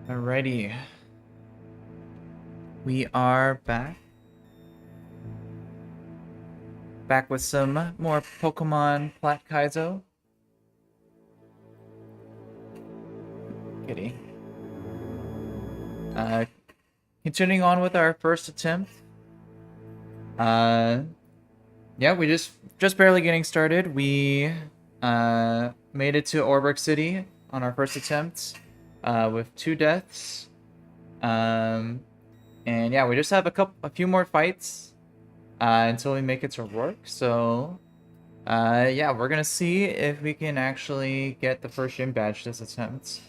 Alrighty. We are back. Back with some more Pokemon Plat Kaizo. Kitty. Continuing on with our first attempt. Yeah, we just barely getting started. We made it to Orberg City on our first attempt with 2 deaths. And yeah, we just have a few more fights until we make it to Rourke. So yeah, we're gonna see if we can actually get the first gym badge this attempt.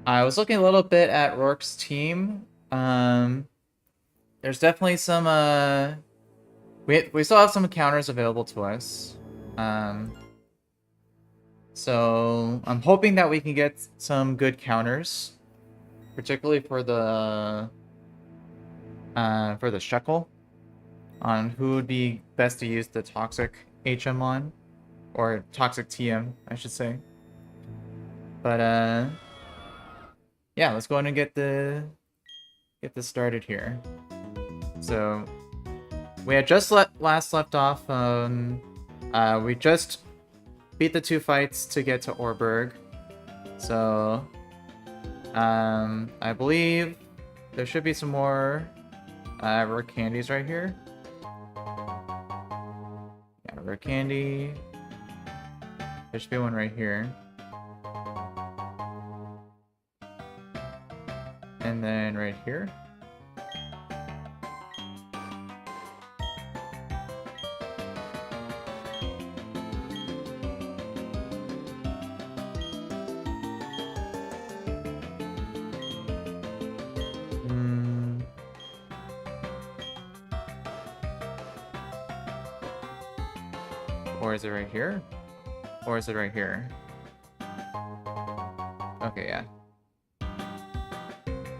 I was looking a little bit at Rourke's team. There's definitely some we still have some encounters available to us. So I'm hoping that we can get some good counters, particularly for the Shekel, on who would be best to use the toxic HM on, or toxic TM, I should say. But yeah, let's go ahead and get this started here. So we had just last left off. We just beat the 2 fights to get to Orberg. So I believe there should be some more rare candies right here. Yeah, rare candy. There should be one right here. And then right here. Or is it right here? Or is it right here? Okay, yeah.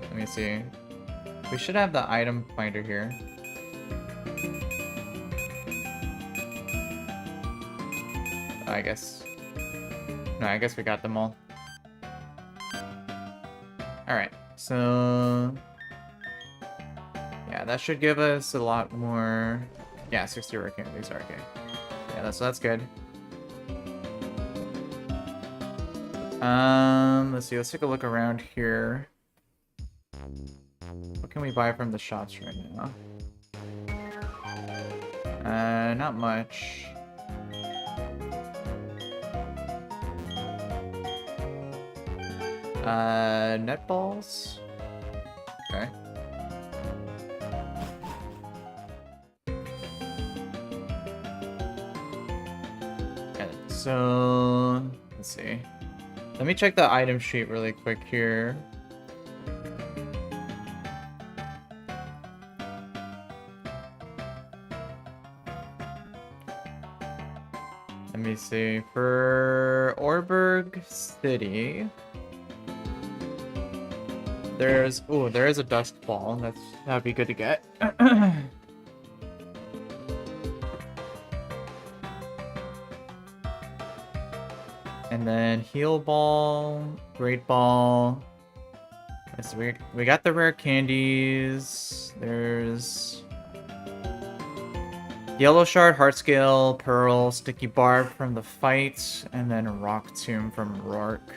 Let me see. We should have the item finder here. I guess. No, I guess we got them all. Alright, so... yeah, that should give us a lot more... yeah, 60 rare candies are okay. Yeah, that's good. Let's see, let's take a look around here. What can we buy from the shops right now? Not much. Net balls? Okay. Okay, so let's see. Let me check the item sheet really quick here. Let me see. For Orberg City, there is a dusk ball. That'd be good to get. And then heal ball, great ball. So we got the rare candies. There's yellow shard, heart scale, pearl, sticky barb from the fight, and then rock tomb from Rourke.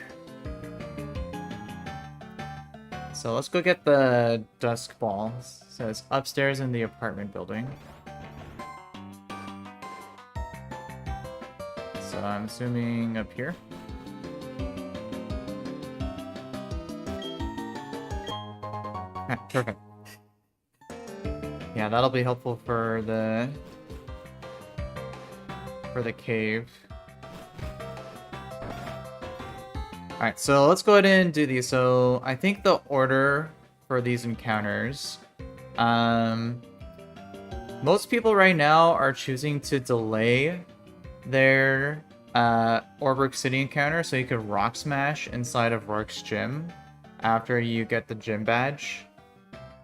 So let's go get the dusk ball. It says upstairs in the apartment building. So I'm assuming up here. Ah, perfect. Yeah, that'll be helpful for the cave. Alright, so let's go ahead and do these. So I think the order for these encounters, most people right now are choosing to delay their Orbrick City encounter, so you could rock smash inside of Rourke's gym after you get the gym badge.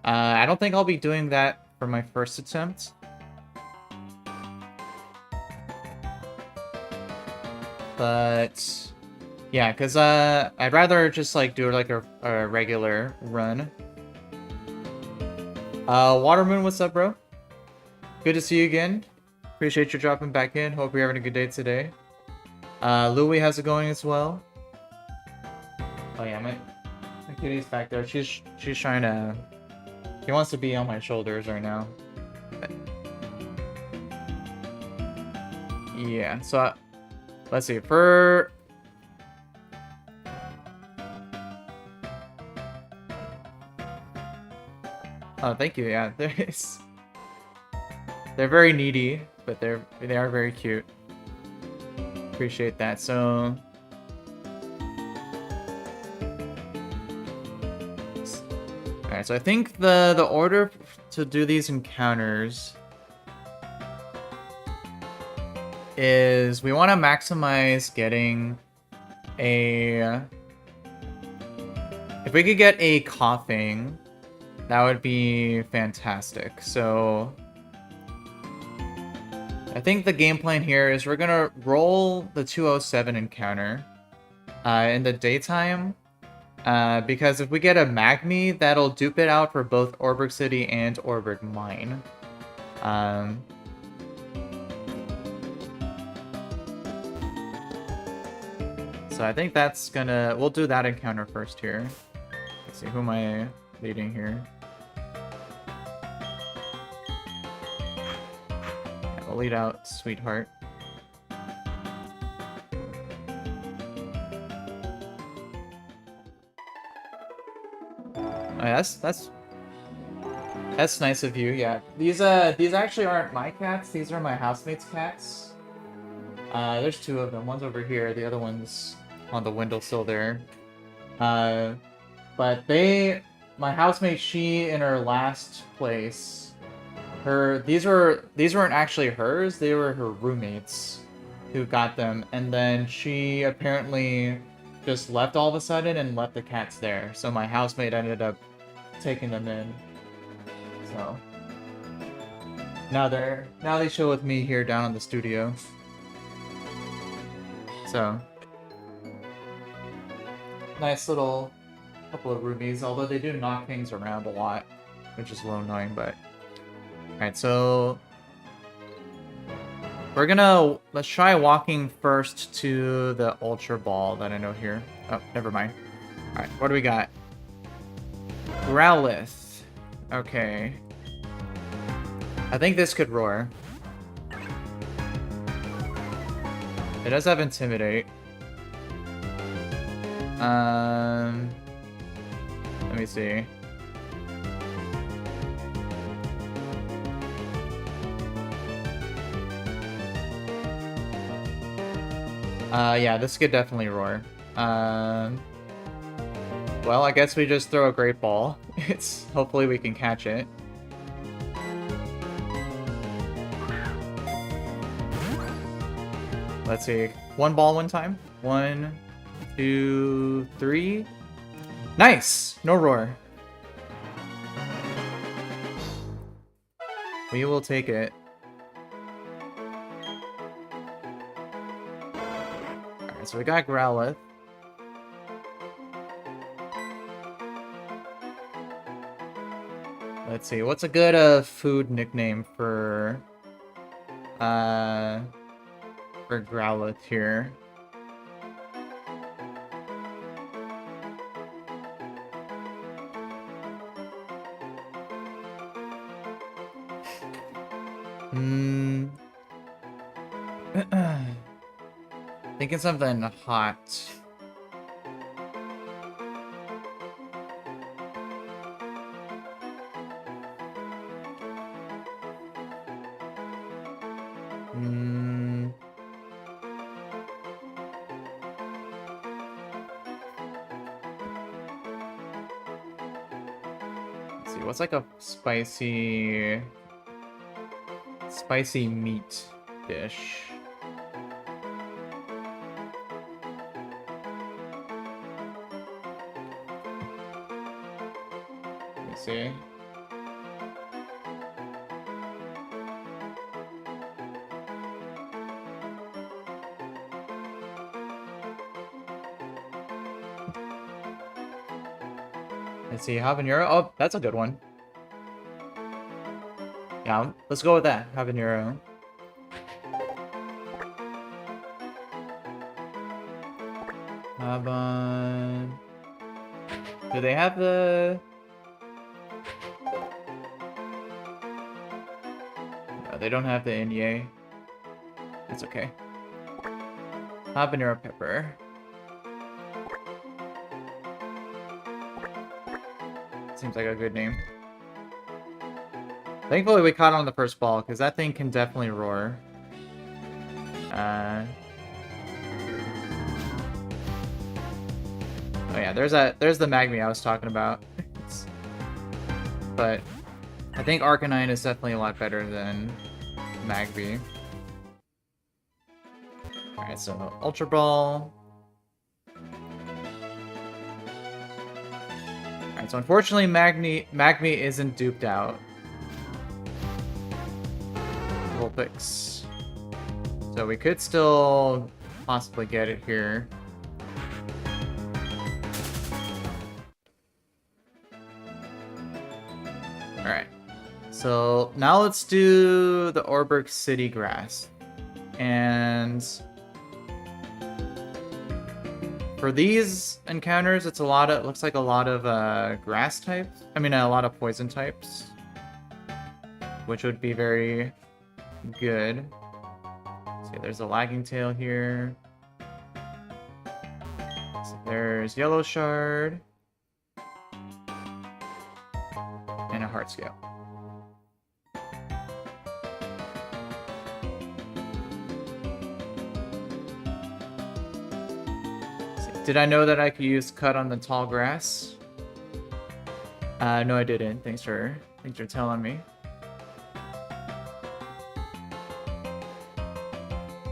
I don't think I'll be doing that for my first attempt. But yeah, because I'd rather just like do like a regular run. Watermoon, what's up, bro? Good to see you again. Appreciate you dropping back in. Hope you're having a good day today. Louie, how's it going as well? Oh yeah, my kitty's back there. She's trying to. She wants to be on my shoulders right now. Yeah. So let's see. For oh, thank you. Yeah, they're very needy, but they are very cute. Appreciate that. So alright, so I think the order to do these encounters is we want to maximize getting a... If we could get a coughing, that would be fantastic. So I think the game plan here is we're gonna roll the 207 encounter in the daytime. Because if we get a Magmi, that'll dupe it out for both Orbrick City and Orbrick Mine. So I think that's gonna... We'll do that encounter first here. Let's see, who am I leading here? Yeah, we'll lead out Sweetheart. Oh, yeah, that's nice of you. Yeah, these actually aren't my cats. These are my housemate's cats. There's two of them. One's over here. The other one's on the windowsill there. But my housemate, she in her last place, these weren't actually hers. They were her roommates who got them, and then she apparently just left all of a sudden and left the cats there. So my housemate ended up taking them in. So now they chill with me here down in the studio. So nice little couple of roomies, although they do knock things around a lot, which is a little annoying, but alright, so let's try walking first to the Ultra Ball that I know here. Oh, never mind. Alright, what do we got? Growlithe. Okay. I think this could roar. It does have Intimidate. Let me see. Yeah, this could definitely roar. Well, I guess we just throw a Great Ball. Hopefully we can catch it. Let's see. One ball one time. 1, 2, 3. Nice! No roar. We will take it. Alright, so we got Growlithe. Let's see, what's a good food nickname for Growlithe here? Thinking something hot. Let's see, what's like a spicy meat dish? Let's see. Let's see, habanero. Oh, that's a good one. Yeah, let's go with that. Habanero. Haban. Do they have the... No, they don't have the Inye. It's okay. Habanero pepper. Seems like a good name. Thankfully we caught on the first ball, because that thing can definitely roar. Oh yeah, there's the Magmi I was talking about. But I think Arcanine is definitely a lot better than Magby. Alright, so Ultra Ball. Alright, so unfortunately Magmi isn't duped out. Vulpix. So we could still possibly get it here. Alright. So now let's do the Orberg City Grass. And for these encounters, it's a lot of, looks like a lot of grass types. I mean, a lot of poison types. Which would be very good. See, there's a Lagging Tail here. So there's Yellow Shard. And a Heart Scale. Did I know that I could use Cut on the tall grass? No, I didn't. Thanks for telling me.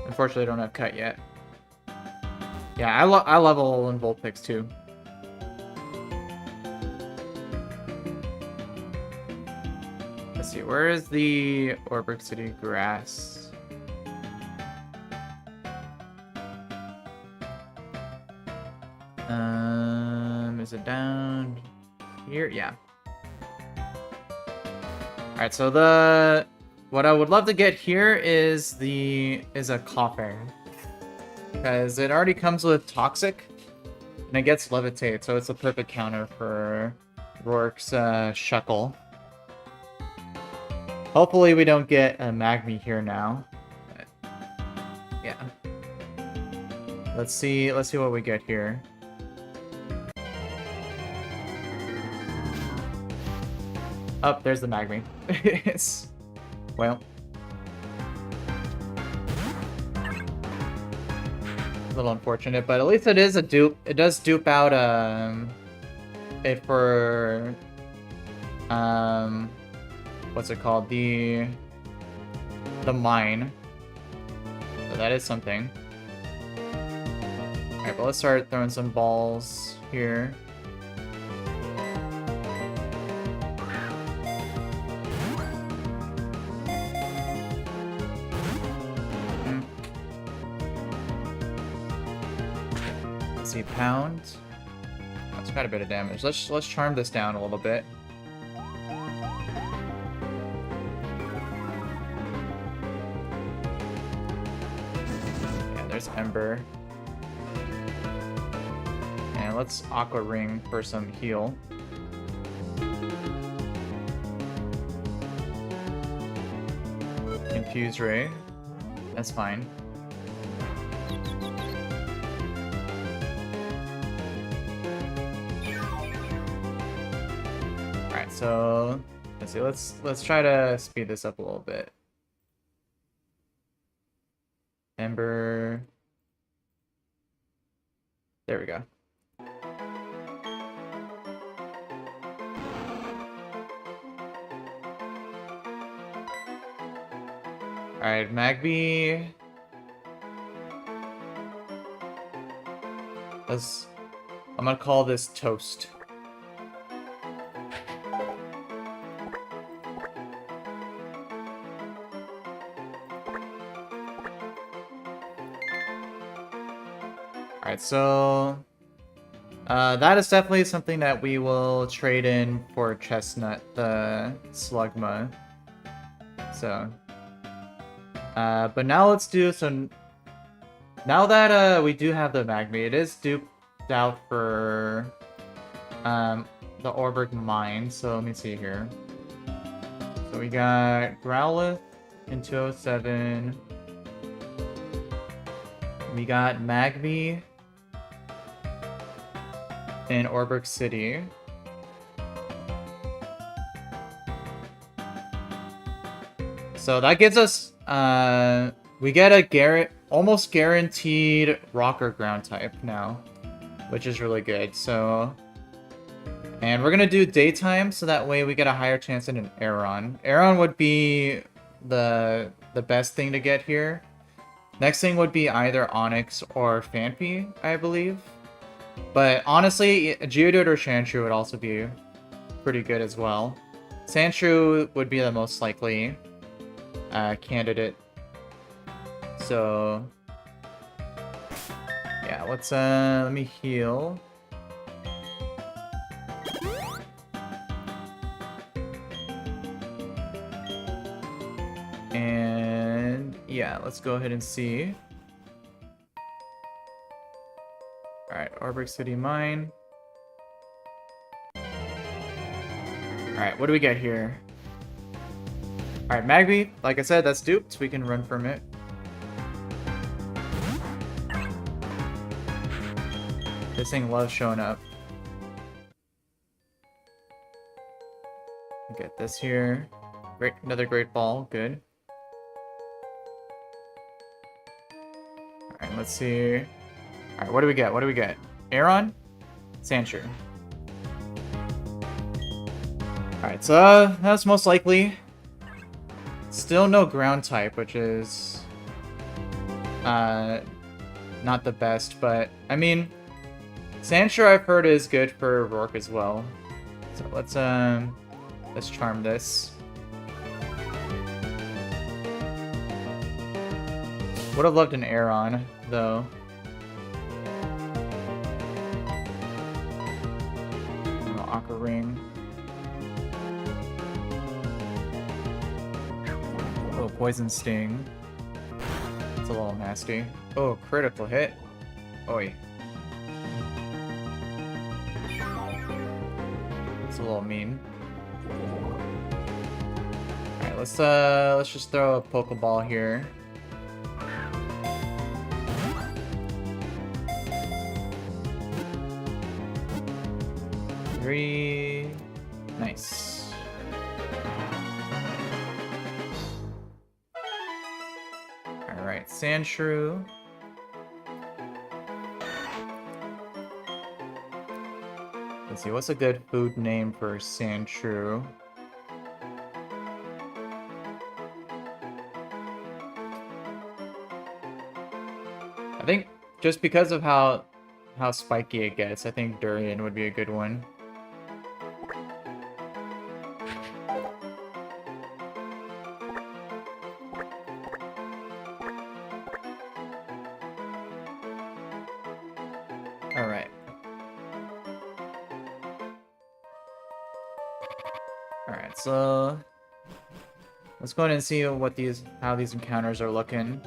Unfortunately, I don't have Cut yet. Yeah, I level in Vulpix too. Let's see, where is the Orberg City Grass? Is it down here? Yeah. Alright, so what I would love to get here is a Koffing. Because it already comes with Toxic, and it gets Levitate, so it's a perfect counter for Rourke's Shuckle. Hopefully we don't get a Magmi here now. But, yeah. Let's see what we get here. Oh, there's the Magmi. Well. A little unfortunate, but at least it is a dupe. It does dupe out it for what's it called? The mine. So that is something. Alright, but let's start throwing some balls here. See, pound. That's quite a bit of damage. Let's charm this down a little bit. Yeah, there's Ember. And let's Aqua Ring for some heal. Infuse Ray. That's fine. So let's see. Let's try to speed this up a little bit. Ember. There we go. All right, Magby. I'm gonna call this Toast. Alright, so that is definitely something that we will trade in for Chestnut, the Slugma. So, but now let's do some. Now that we do have the Magby, it is duped out for the Orberg mine. So let me see here. So we got Growlithe in 207. We got Magby in Orberg City. So that gives us, we get a almost guaranteed Rocker Ground type now, which is really good. So, and we're gonna do daytime, so that way we get a higher chance at an Aeron. Aeron would be the best thing to get here. Next thing would be either Onyx or Phanpy, I believe. But honestly, Geodude or Sandshrew would also be pretty good as well. Sandshrew would be the most likely candidate. So yeah, let's let me heal. And yeah, let's go ahead and see. Alright, Orberg City Mine. Alright, what do we get here? Alright, Magby, like I said, that's duped. We can run from it. This thing loves showing up. Get this here. Great, another Great Ball, good. Alright, let's see. Alright, what do we get? What do we get? Aeron? Sandshrew. Alright, so that's most likely. Still no ground type, which is not the best, but I mean, Sandshrew I've heard is good for Rourke as well. So let's charm this. Would have loved an Aeron, though. Aqua Ring. Oh, Poison Sting. It's a little nasty. Oh, critical hit. Oi. It's a little mean. Alright, let's just throw a Pokeball here. Nice. Alright, Sandshrew. Let's see, what's a good food name for Sandshrew? I think just because of how spiky it gets, I think Durian would be a good one. Alright. Alright, so let's go ahead and see how these encounters are looking.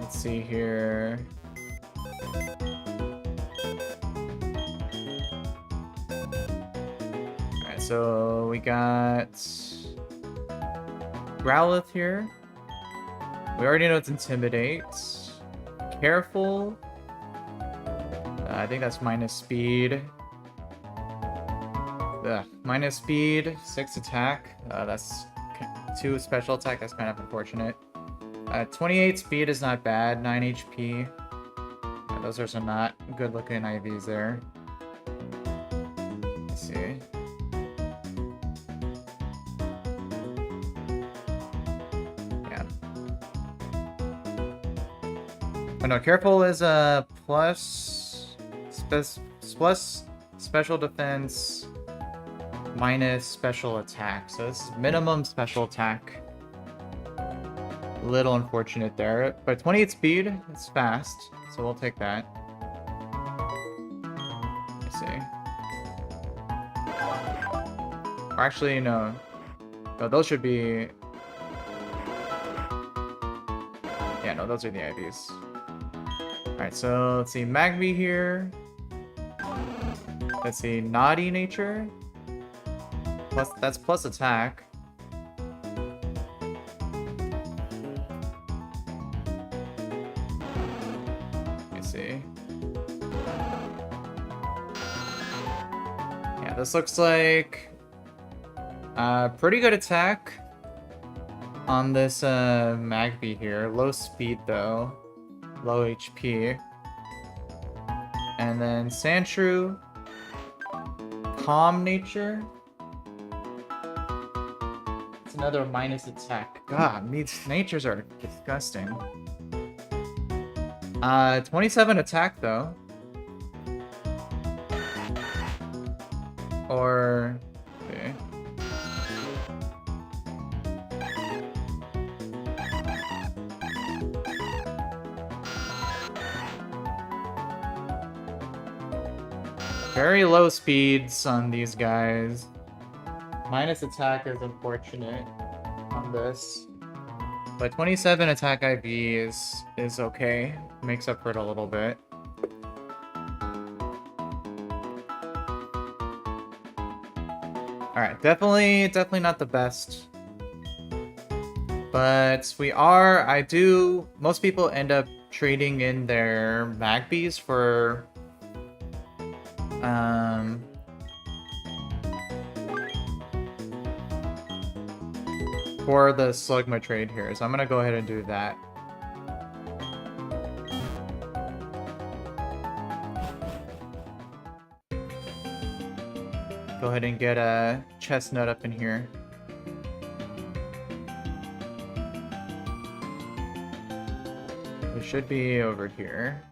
See here. Alright, so we got Growlithe here. We already know it's Intimidate. Careful. I think that's minus speed. Minus speed, 6 attack. That's 2 special attack. That's kind of unfortunate. 28 speed is not bad, 9 HP. Yeah, those are some not good looking IVs there. Let's see. Oh no, careful is a plus special defense minus special attack. So this is minimum special attack. A little unfortunate there. But 28 speed, it's fast, so we'll take that. Let's see. Or actually, no. No, those should be... Yeah, no, those are the IVs. Alright, so let's see. Magby here. Let's see. Naughty nature. Plus, that's plus attack. Let's see. Yeah, this looks like pretty good attack on this Magby here. Low speed though. Low HP. And then Sandshrew. Calm nature. It's another minus attack. God, these natures are disgusting. 27 attack though. Or... okay. Very low speeds on these guys. Minus attack is unfortunate on this. But 27 attack IV is okay. Makes up for it a little bit. Alright, definitely not the best. But most people end up trading in their Magbys for the Slugma trade here, so I'm gonna go ahead and do that. Go ahead and get a chestnut up in here. It should be over here.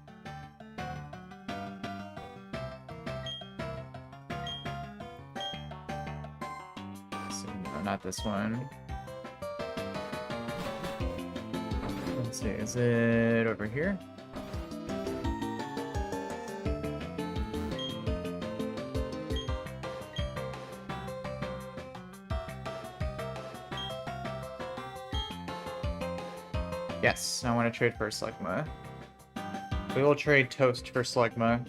Let's see, no, not this one. Let's see, is it over here? Yes, I want to trade for Slugma. We will trade Toast for Slugma.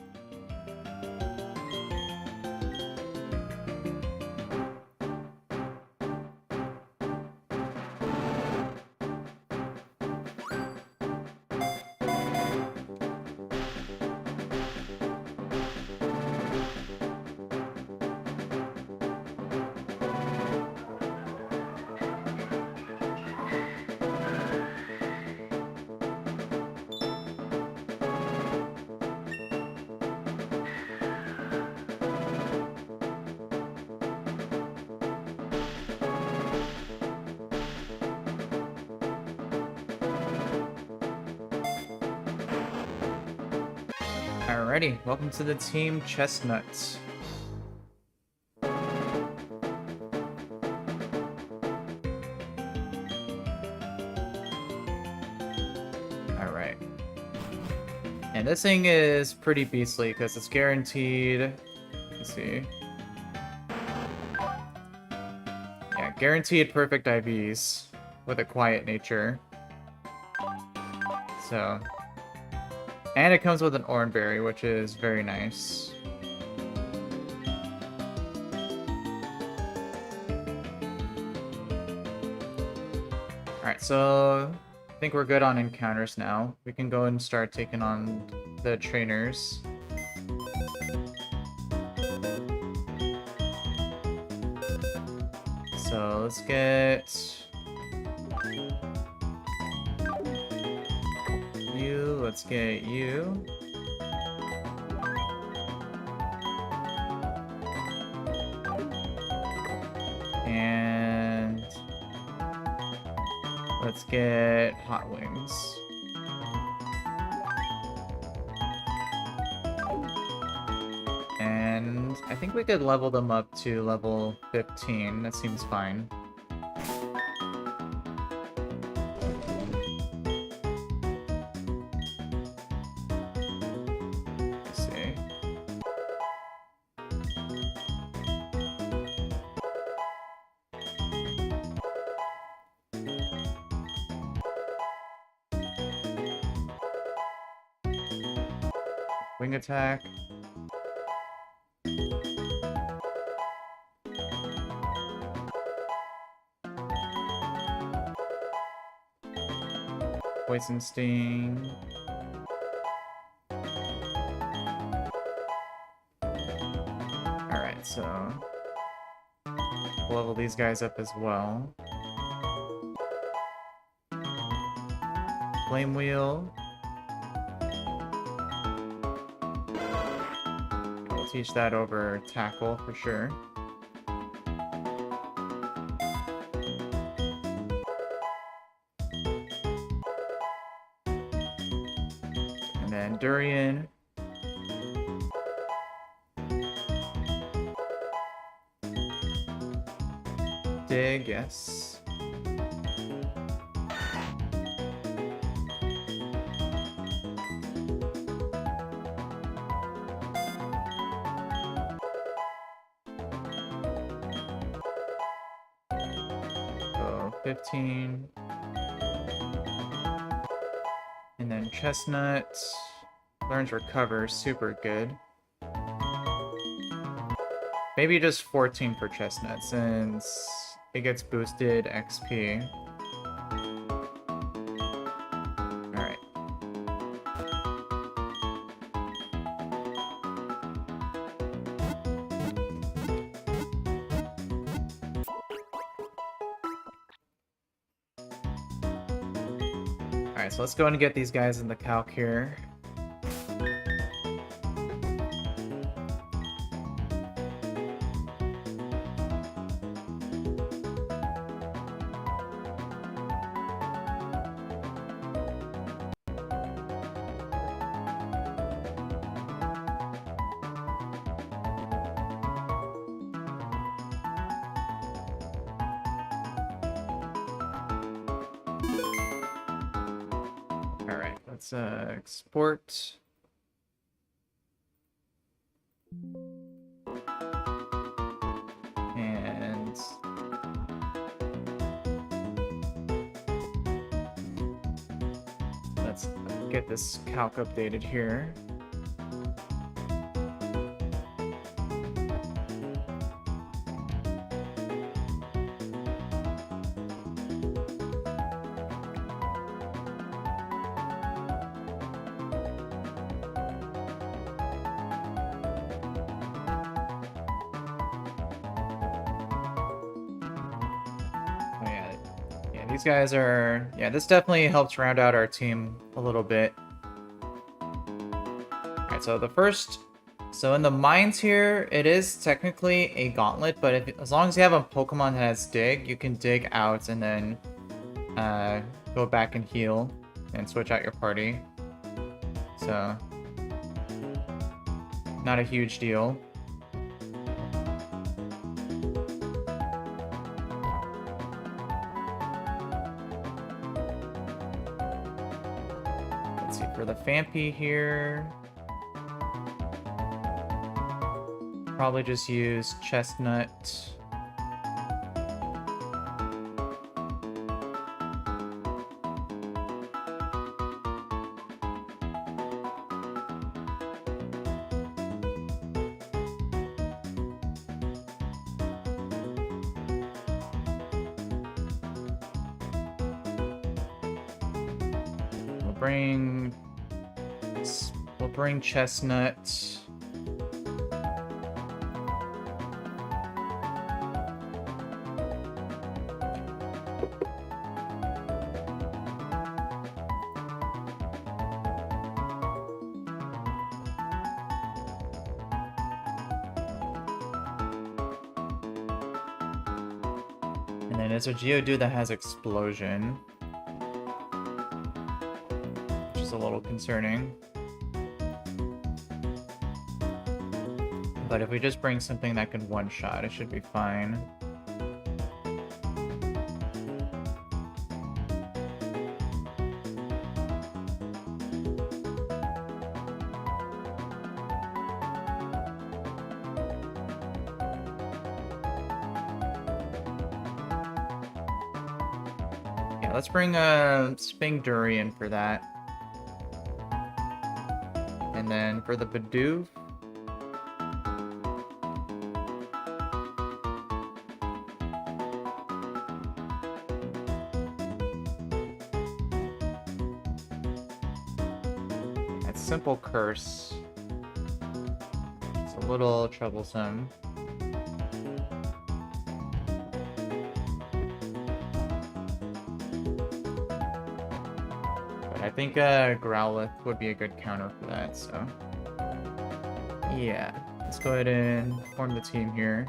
Alrighty, welcome to the team Chestnut. Alright. And this thing is pretty beastly because it's guaranteed. Let's see. Yeah, guaranteed perfect IVs with a quiet nature. So. And it comes with an Oranberry, which is very nice. Alright, so I think we're good on encounters now. We can go and start taking on the trainers. So let's get... let's get you. And let's get Hot Wings. think we could level them up to level 15. That seems fine. Let's see. Wing attack. Poison sting. Alright, so we'll level these guys up as well. Flame wheel. We'll teach that over tackle for sure. And then Durian. Dig, yes. So 15. And then Chestnut learns Recover, super good. Maybe just 14 for Chestnut since it gets boosted XP. Alright. Alright, so let's go and get these guys in the calc here. Let's export. And let's get this calc updated here. These guys are... yeah, this definitely helps round out our team a little bit. Alright, so the first... so in the mines here, it is technically a gauntlet, but as long as you have a Pokemon that has Dig, you can dig out and then go back and heal and switch out your party. So, not a huge deal. For the Phanpy here, probably just use Chestnut. We'll bring Chestnut. And then it's a Geodude that has Explosion, which is a little concerning. But if we just bring something that can one-shot, it should be fine. Yeah, let's bring a Sping Durian for that. And then for the Bidoof, Simple Curse. It's a little troublesome. But I think Growlithe would be a good counter for that, so... yeah, let's go ahead and form the team here.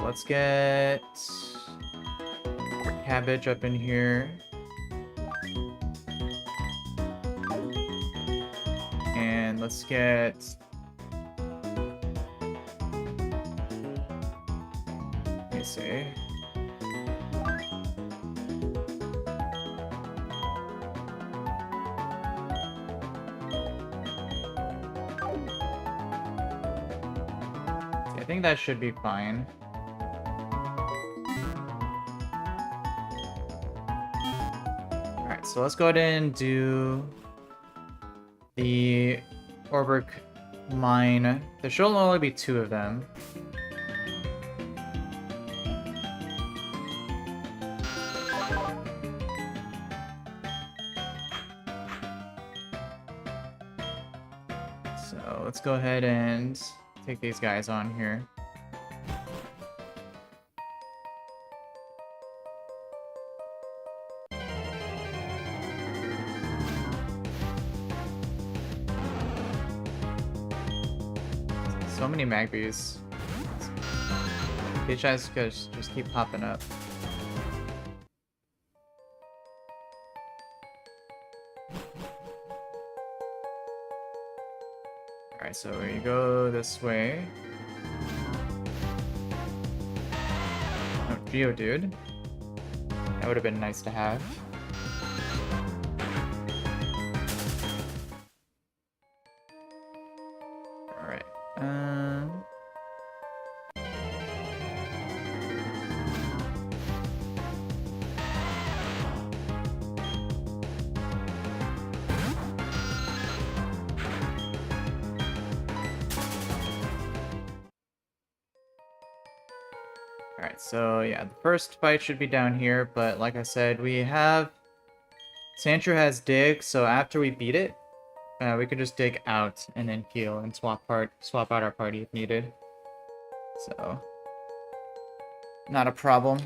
Let's get Cabbage up in here. And let's get... let me see. I think that should be fine. So let's go ahead and do the Orbrick mine. There should only be 2 of them. So let's go ahead and take these guys on here. So many Magpies. These guys just keep popping up. Alright, so we go this way. Oh, Geodude. That would have been nice to have. Alright. Alright, so yeah, the first fight should be down here, but like I said, we have... Sandshrew has Dig, so after we beat it, we could just dig out and then heal and swap out our party if needed. So, not a problem.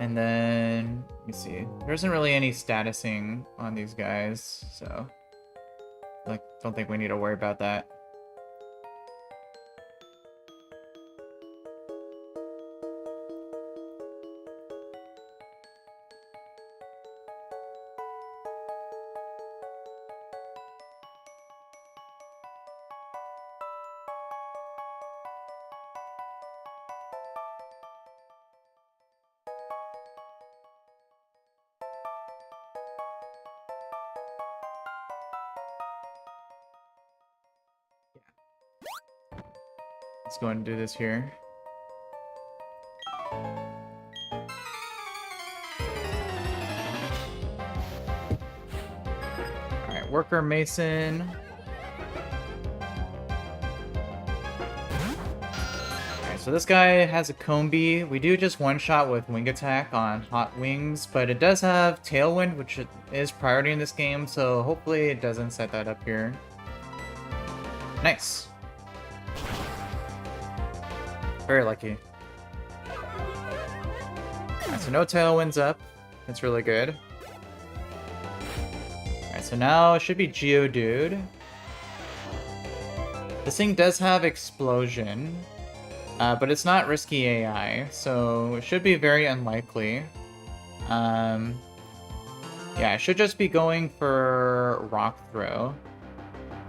And then, let me see. There isn't really any statusing on these guys, so like, don't think we need to worry about that. Let's go ahead and do this here. Alright, Worker Mason. Alright, so this guy has a Combee. We do just one-shot with Wing Attack on Hot Wings, but it does have Tailwind, which is priority in this game, so hopefully it doesn't set that up here. Nice. Very lucky. Alright, so no Tailwinds up. That's really good. Alright, so now it should be Geodude. This thing does have explosion, but it's not risky AI, so it should be very unlikely. Yeah, I should just be going for Rock Throw.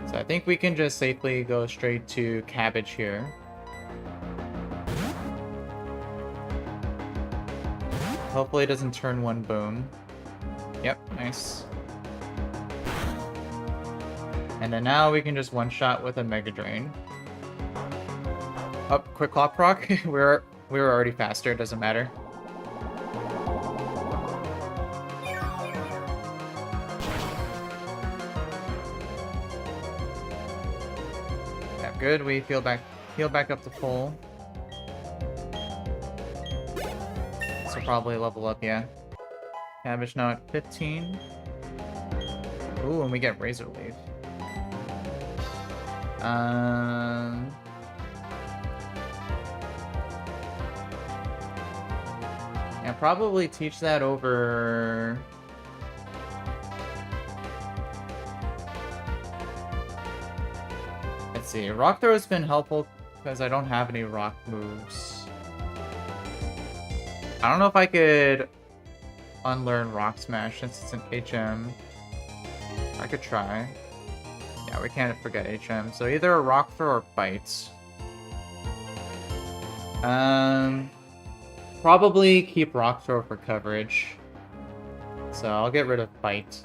So I think we can just safely go straight to Cabbage here. Hopefully it doesn't turn one boom. Yep, nice. And then now we can just one-shot with a Mega Drain. Oh, quick Clock proc. we were already faster, it doesn't matter. Yeah, good. We heal back up to full. This will probably level up, yeah. Cabbage now at 15. Ooh, and we get Razor Leaf. Yeah, probably teach that over... Let's see, Rock Throw has been helpful because I don't have any rock moves. I don't know if I could unlearn Rock Smash since it's an HM. I could try. Yeah, we can't forget HM. So either a Rock Throw or Bite. Probably keep Rock Throw for coverage. So I'll get rid of Bite.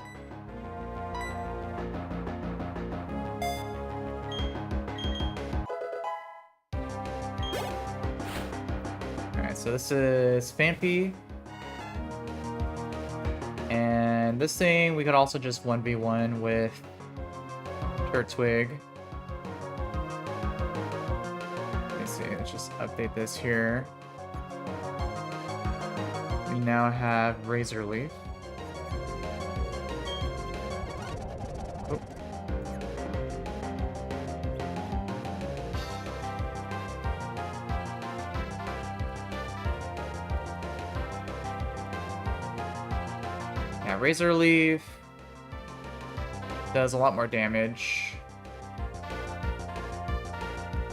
Alright, so this is Phanpy. And this thing, we could also just 1v1 with Turtwig. Let's see, let's just update this here. We now have Razor Leaf. Oh. Yeah, Razor Leaf does a lot more damage.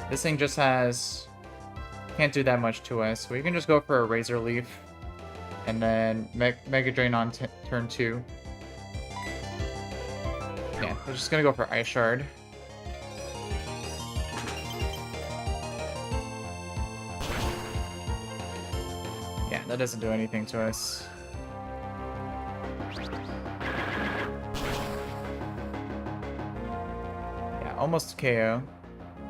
This thing just can't do that much to us. We can just go for a Razor Leaf and then Mega Drain on turn 2. Yeah, we're just gonna go for Ice Shard. Yeah, that doesn't do anything to us. Yeah, almost KO.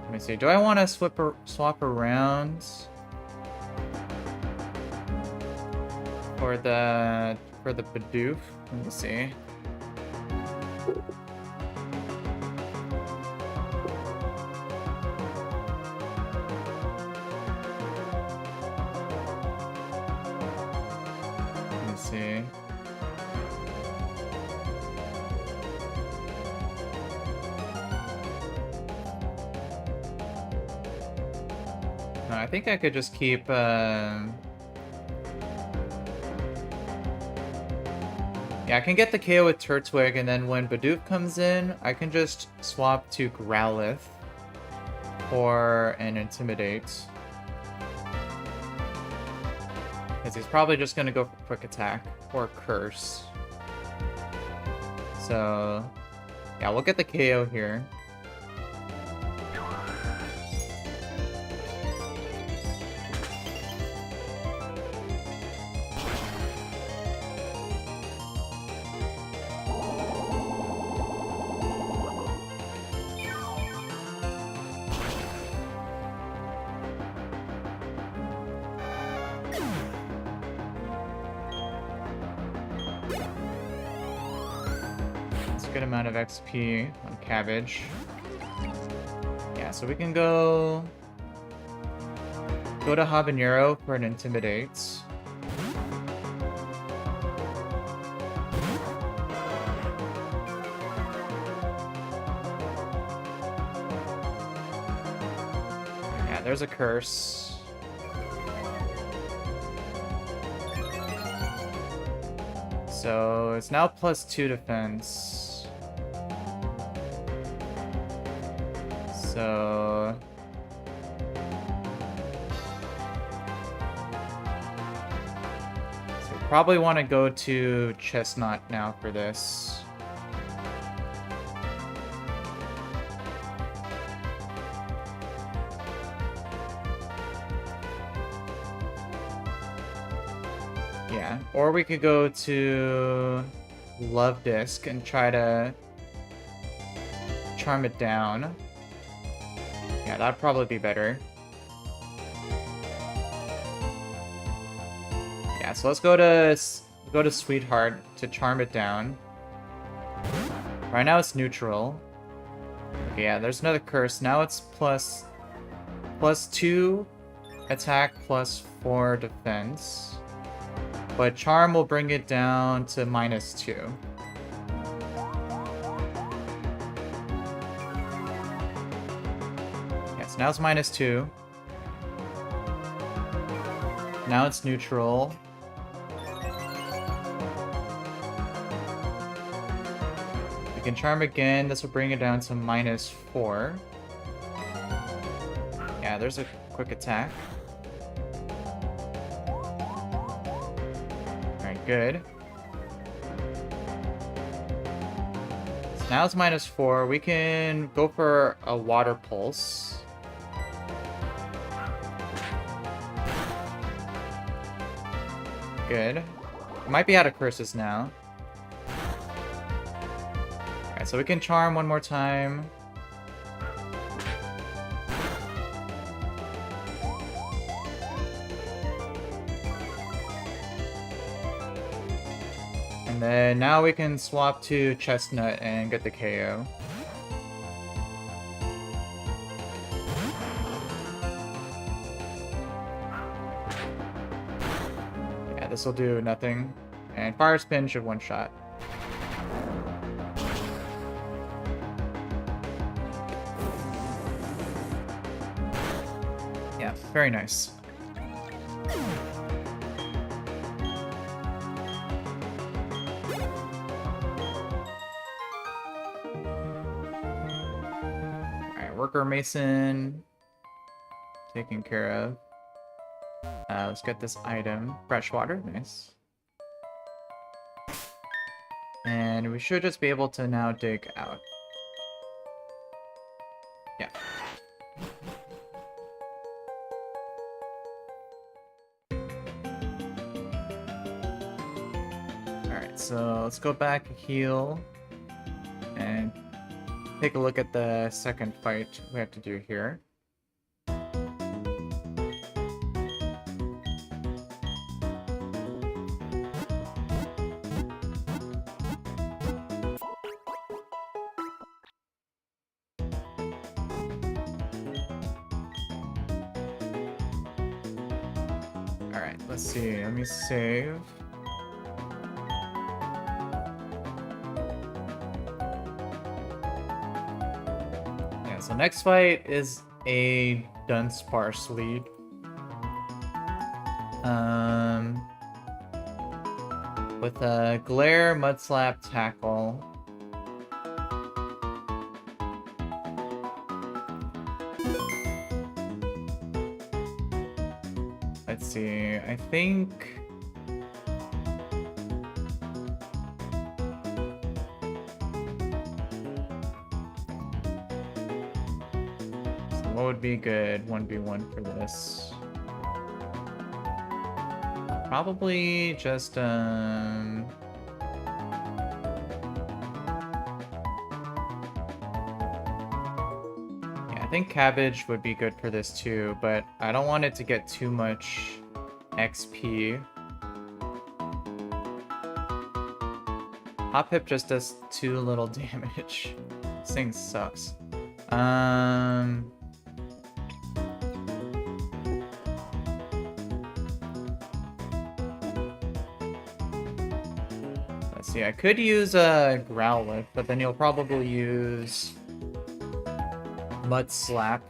Let me see. Do I want to swap around for the Bidoof? Let me see. Let me see. No, I think I could just keep yeah, I can get the KO with Turtwig, and then when Bidoof comes in, I can just swap to Growlithe for an Intimidate. Because he's probably just going to go for Quick Attack or Curse. So, yeah, we'll get the KO here. Good amount of XP on Cabbage. Yeah, so we can go to Habanero for an Intimidate. Yeah, there's a Curse. So it's now +2 defense. So probably want to go to Chestnut now for this. Yeah, or we could go to Love Disc and try to charm it down. Yeah, that'd probably be better. Yeah, so let's go to Sweetheart to charm it down. Right now it's neutral. Okay, yeah, there's another curse. Now it's plus 2 attack, plus 4 defense. But charm will bring it down to -2. Yes, now it's -2. Now it's neutral. We can charm again. This will bring it down to -4. Yeah, there's a quick attack. Alright, good. So now it's -4. We can go for a water pulse. Good. Might be out of curses now. Alright, so we can charm one more time. And then now we can swap to Chestnut and get the KO. Yeah, this will do nothing. And Fire Spin should one-shot. Yeah, very nice. Alright, Worker Mason taken care of. Let's get this item. Fresh water, nice. And we should just be able to now dig out. Yeah. Alright, so let's go back, heal, and take a look at the second fight we have to do here. Alright, let's see. Let me save. Yeah, so next fight is a Dunsparce lead. With a Glare, Mudslap, Tackle. Let's see, I think... So what would be good 1v1 for this? Probably just, yeah, I think Cabbage would be good for this too, but I don't want it to get too much XP. Hop Hip just does too little damage. This thing sucks. Let's see, I could use a Growlithe, but then you'll probably use Mud Slap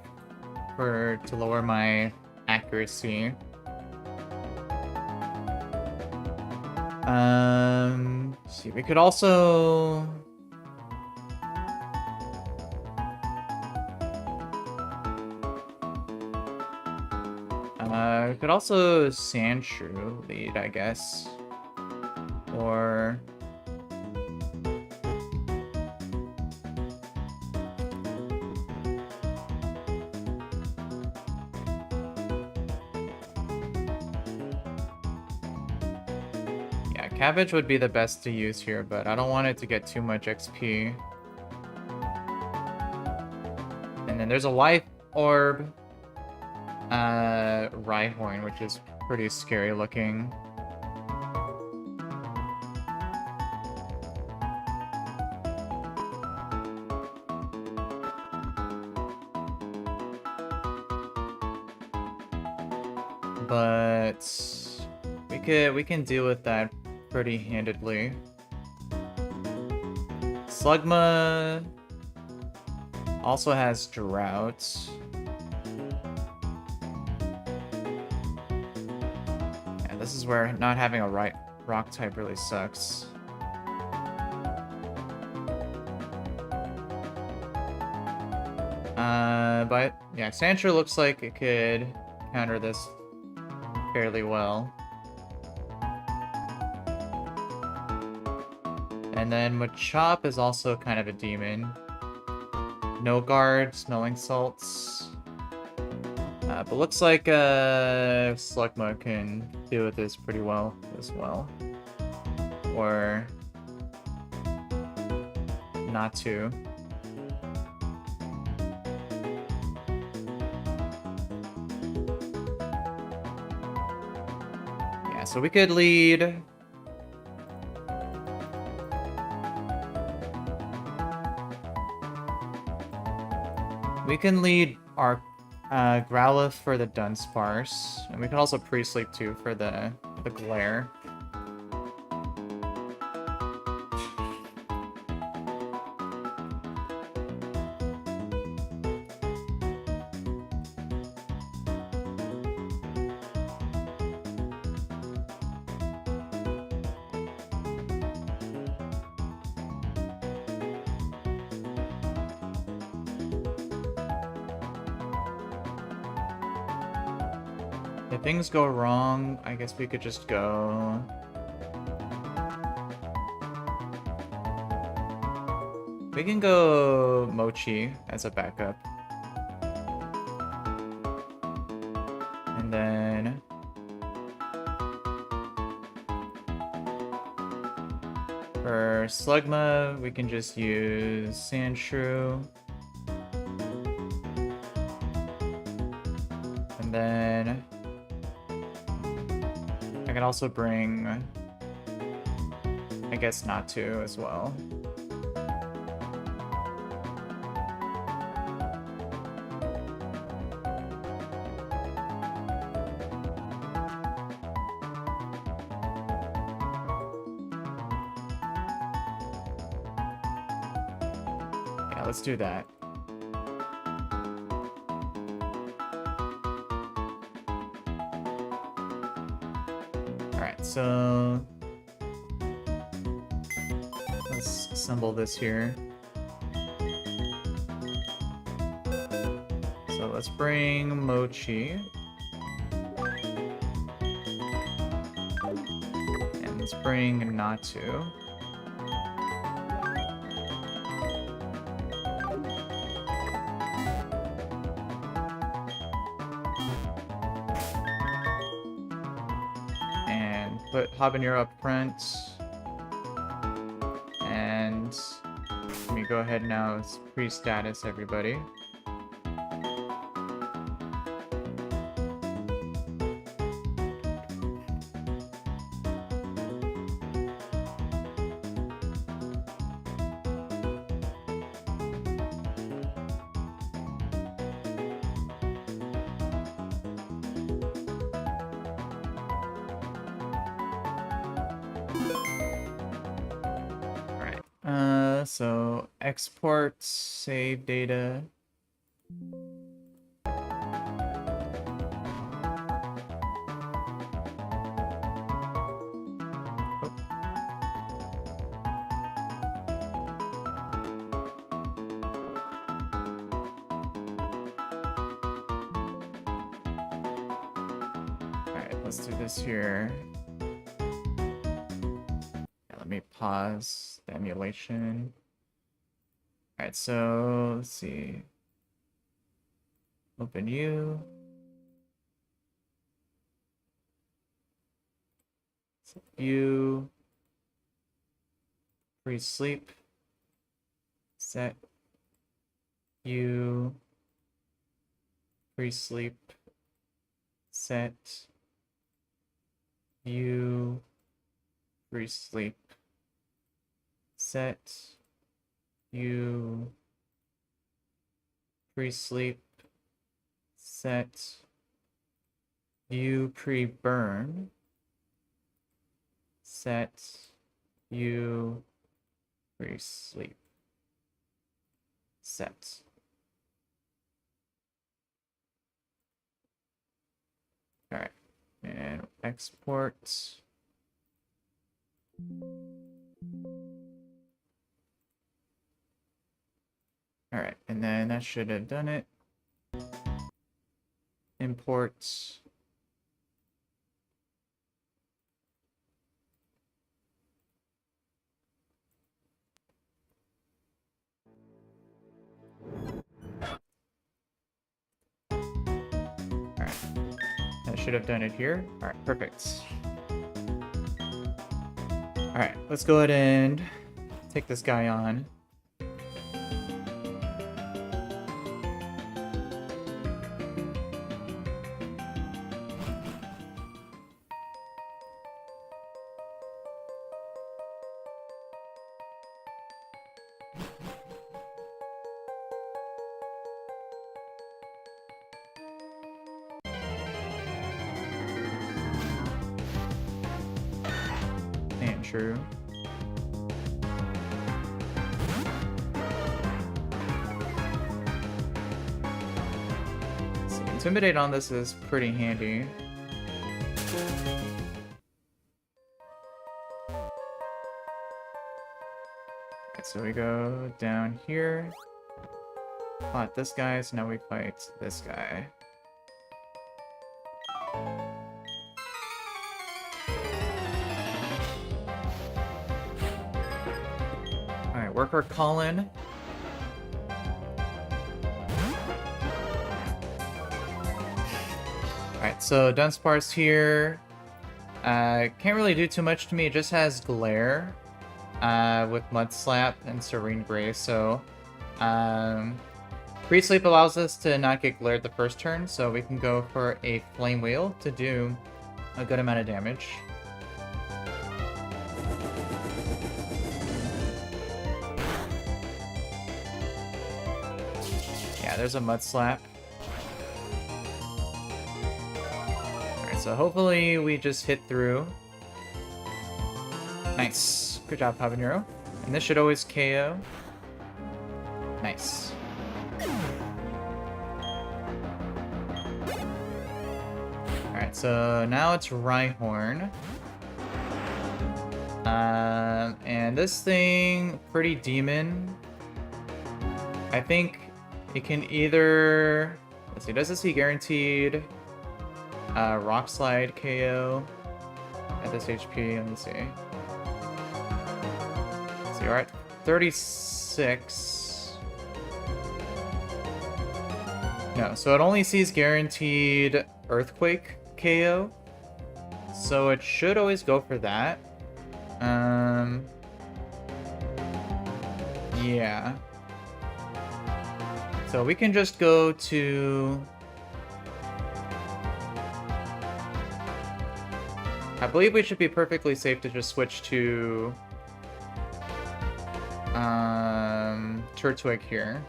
to lower my accuracy. Let's see, we could also... we could also Sandshrew lead, I guess. or yeah, cabbage would be the best to use here, but I don't want it to get too much XP. And then there's a life orb, Rhyhorn, which is pretty scary looking. But we can deal with that pretty handedly. Slugma also has drought. And this is where not having a rock type really sucks. But yeah, Sandshrew looks like it could counter this fairly well. And then Machop is also kind of a demon. No guard, smelling salts. But looks like Slugma can deal with this pretty well as well. Or not to. Yeah, so we could lead. We can lead our Growlithe for the Dunsparce, and we can also pre-sleep too for the glare. If things go wrong, I guess we could just go... We can go Mochi as a backup. And then... For Slugma, we can just use Sandshrew. And then... I can also bring, I guess not to as well. Yeah, let's do that. So let's assemble this here. So let's bring Mochi. And let's bring Natu. Put Habanero up front. And let me go ahead now, pre-status everybody. So export save data. Alright, let's do this here. me pause the emulation. Alright, so let's see. Open you. You. Free sleep. Set. You. Free sleep. Set. You. Free sleep. Set. You. Free sleep. Set. You pre-burn. Set. You. Free sleep. Set. Alright. And export. Alright, and then that should have done it. Import. Alright. That should have done it here. Alright, perfect. Alright, let's go ahead and take this guy on. True. So intimidate on this is pretty handy. Okay, so we go down here. Fought this guy, so now we fight this guy. Worker Colin. Alright, so Dunsparce here. Can't really do too much to me. It just has Glare with Mud Slap and Serene Grace. So Free Sleep allows us to not get glared the first turn, so we can go for a Flame Wheel to do a good amount of damage. There's a Mud Slap. Alright, so hopefully we just hit through. Nice. Good job, Habanero. And this should always KO. Nice. Alright, so now it's Rhyhorn. And this thing, pretty demon. I think it can either, let's see, does this see guaranteed Rock Slide KO at this HP? Let me see. Let's see, we're at 36. No, so it only sees guaranteed Earthquake KO. So it should always go for that. Yeah. So we can just go to... I believe we should be perfectly safe to just switch to... Turtwig here.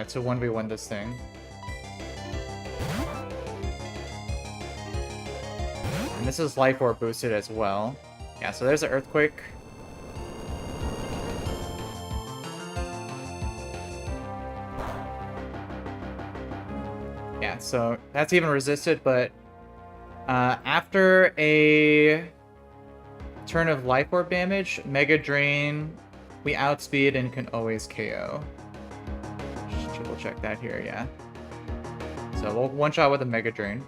To 1v1 this thing. And this is Life Orb boosted as well. Yeah, so there's an Earthquake. Yeah, so that's even resisted, but after a turn of Life Orb damage, Mega Drain, we outspeed and can always KO. Just triple check that here, yeah. So we'll one-shot with a Mega Drain.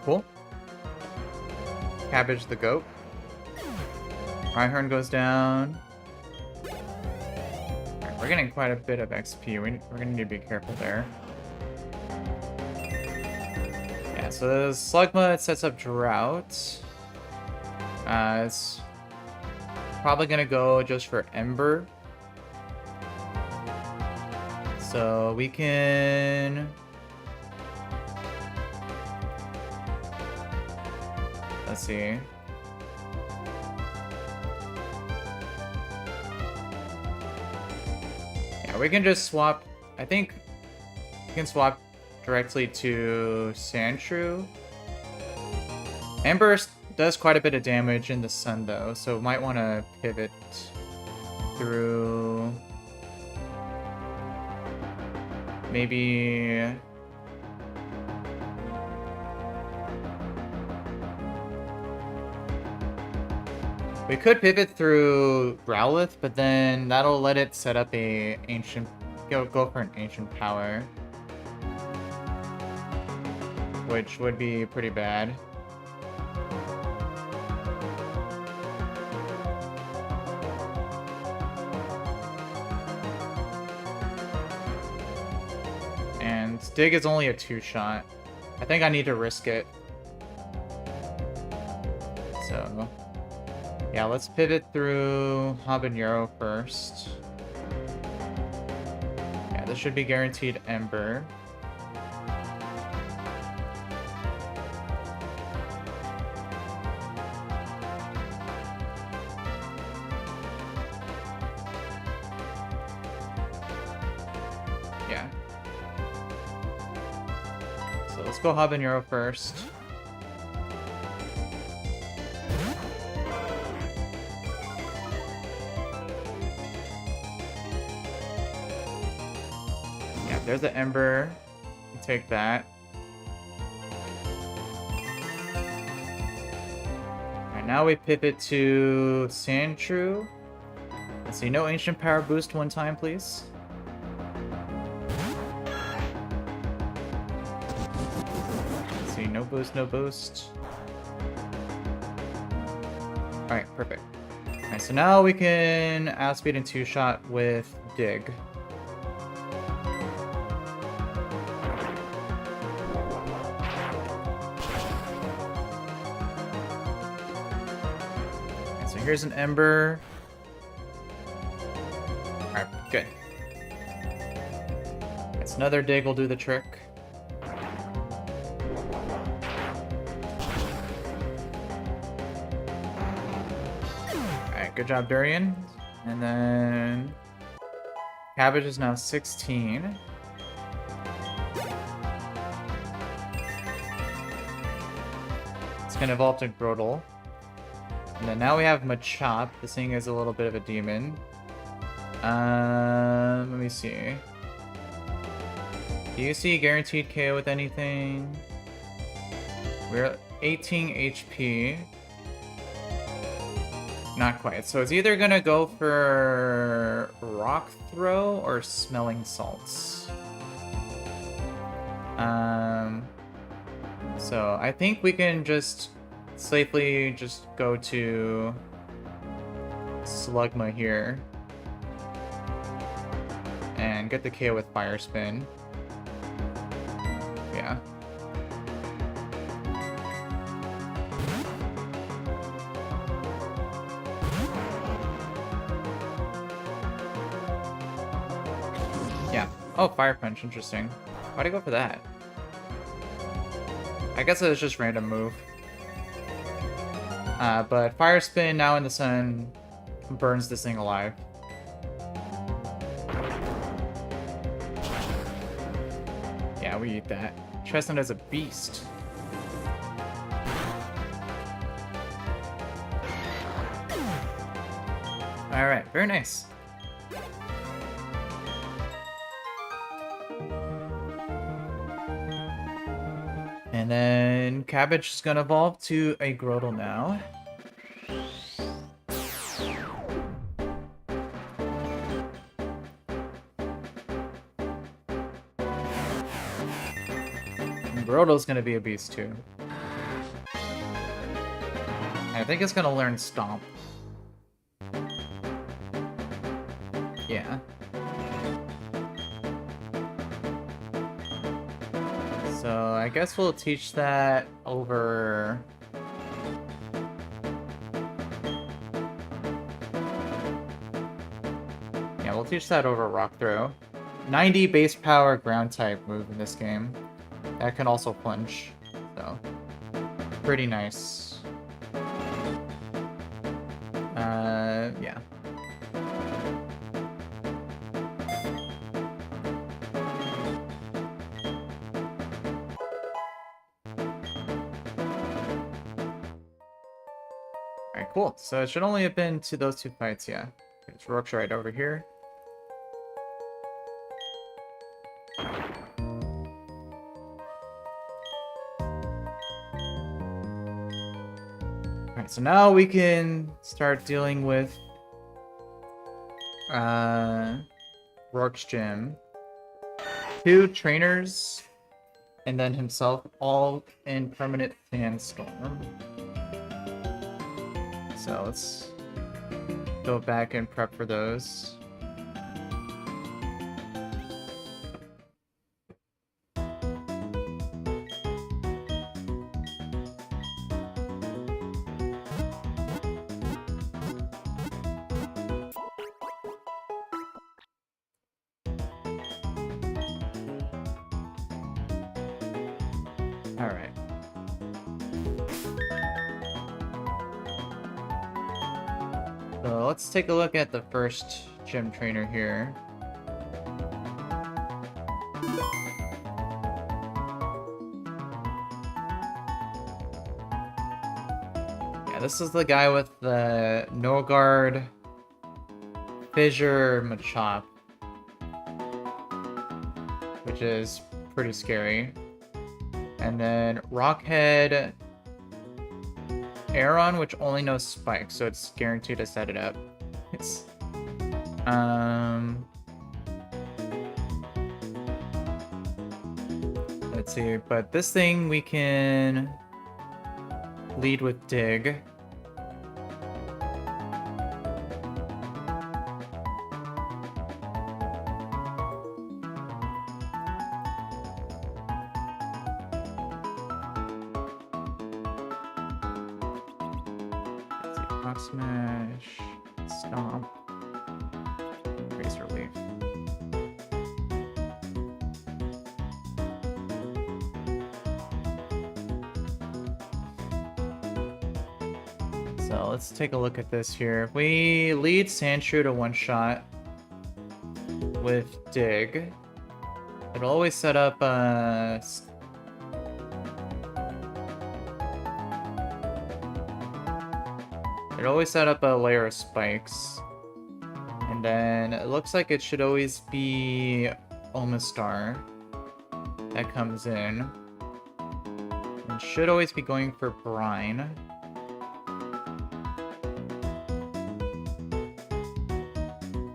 Cool. Cabbage the goat. Rhyhorn goes down. Alright, we're getting quite a bit of XP. We're gonna need to be careful there. Yeah, so the Slugma, it sets up Drought. It's probably gonna go just for Ember. So we can... Let's see. Yeah, we can just swap. I think we can swap directly to Sandshrew. Ember does quite a bit of damage in the sun, though, so might want to pivot through maybe. We could pivot through Growlithe, but then that'll let it set up a ancient... Go for an ancient power. Which would be pretty bad. And Dig is only a 2-shot. I think I need to risk it. So... yeah, let's pivot through Habanero first. Yeah, this should be guaranteed Ember. Yeah. So let's go Habanero first. There's the Ember. You take that. Alright, now we pivot to Sandshrew. Let's see, no Ancient Power boost one time, please. Let's see, no boost, no boost. Alright, perfect. Alright, so now we can outspeed and 2-shot with Dig. Here's an Ember. Alright, good. It's another Dig will do the trick. Alright, good job, Durian. And then... Cabbage is now 16. It's gonna evolve to Grotle. And then now we have Machop. This thing is a little bit of a demon. Let me see. Do you see guaranteed KO with anything? We're at 18 HP. Not quite. So it's either gonna go for Rock Throw or Smelling Salts. So I think we can just safely just go to Slugma here and get the KO with Fire Spin. Yeah. Yeah. Oh, Fire Punch, interesting. Why'd I go for that? I guess it was just random move. But Fire Spin now in the sun burns this thing alive. Yeah, we eat that. Chestnut is a beast. Alright, very nice. And then Cabbage is gonna evolve to a Grotle now. And Grotle's gonna be a beast too. I think it's gonna learn Stomp. Yeah. So I guess we'll teach that over... Yeah, we'll teach that over Rock Throw. 90 base power ground type move in this game. That can also punch, so pretty nice. Yeah. Alright, cool. So it should only have been to those two fights, yeah. It's Rook's right over here. Alright, so now we can start dealing with Rourke's gym. 2 trainers, and then himself, all in permanent sandstorm. So let's go back and prep for those. Alright. So let's take a look at the first gym trainer here. Yeah, this is the guy with the no guard fissure Machop, which is pretty scary. And then Rockhead Aeron, which only knows Spike, so it's guaranteed to set it up. It's let's see, but this thing we can lead with Dig. Smash, Stomp, Razor Leaf. So let's take a look at this here. If we lead Sandshrew to one shot with Dig, it'll always set up it always set up a layer of spikes. And then it looks like it should always be Omastar that comes in. And should always be going for Brine.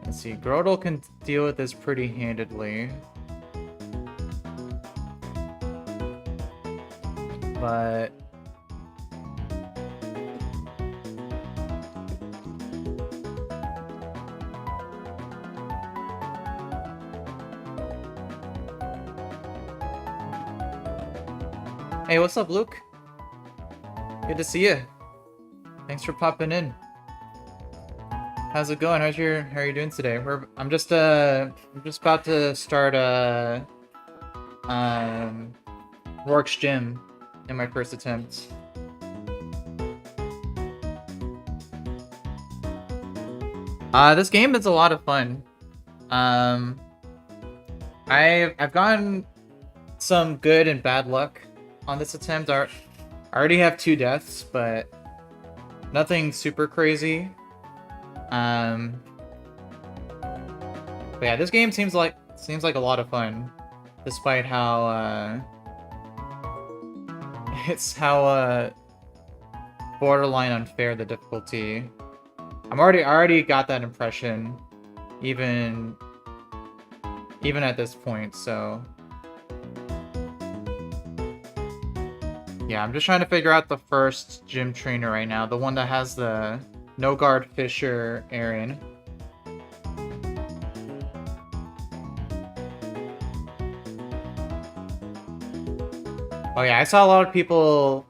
Let's see, Grotle can deal with this pretty handedly. But hey, what's up, Luke? Good to see you. Thanks for popping in. How's it going? How are you doing today? I'm just about to start Rourke's gym in my first attempt. This game is a lot of fun. I've gotten some good and bad luck on this attempt. I already have 2 deaths, but nothing super crazy. But yeah, this game seems like a lot of fun, despite how borderline unfair the difficulty. I already got that impression, even at this point. So Yeah, I'm just trying to figure out the first gym trainer right now. The one that has the no guard Fisher Aaron. Oh yeah, I saw a lot of people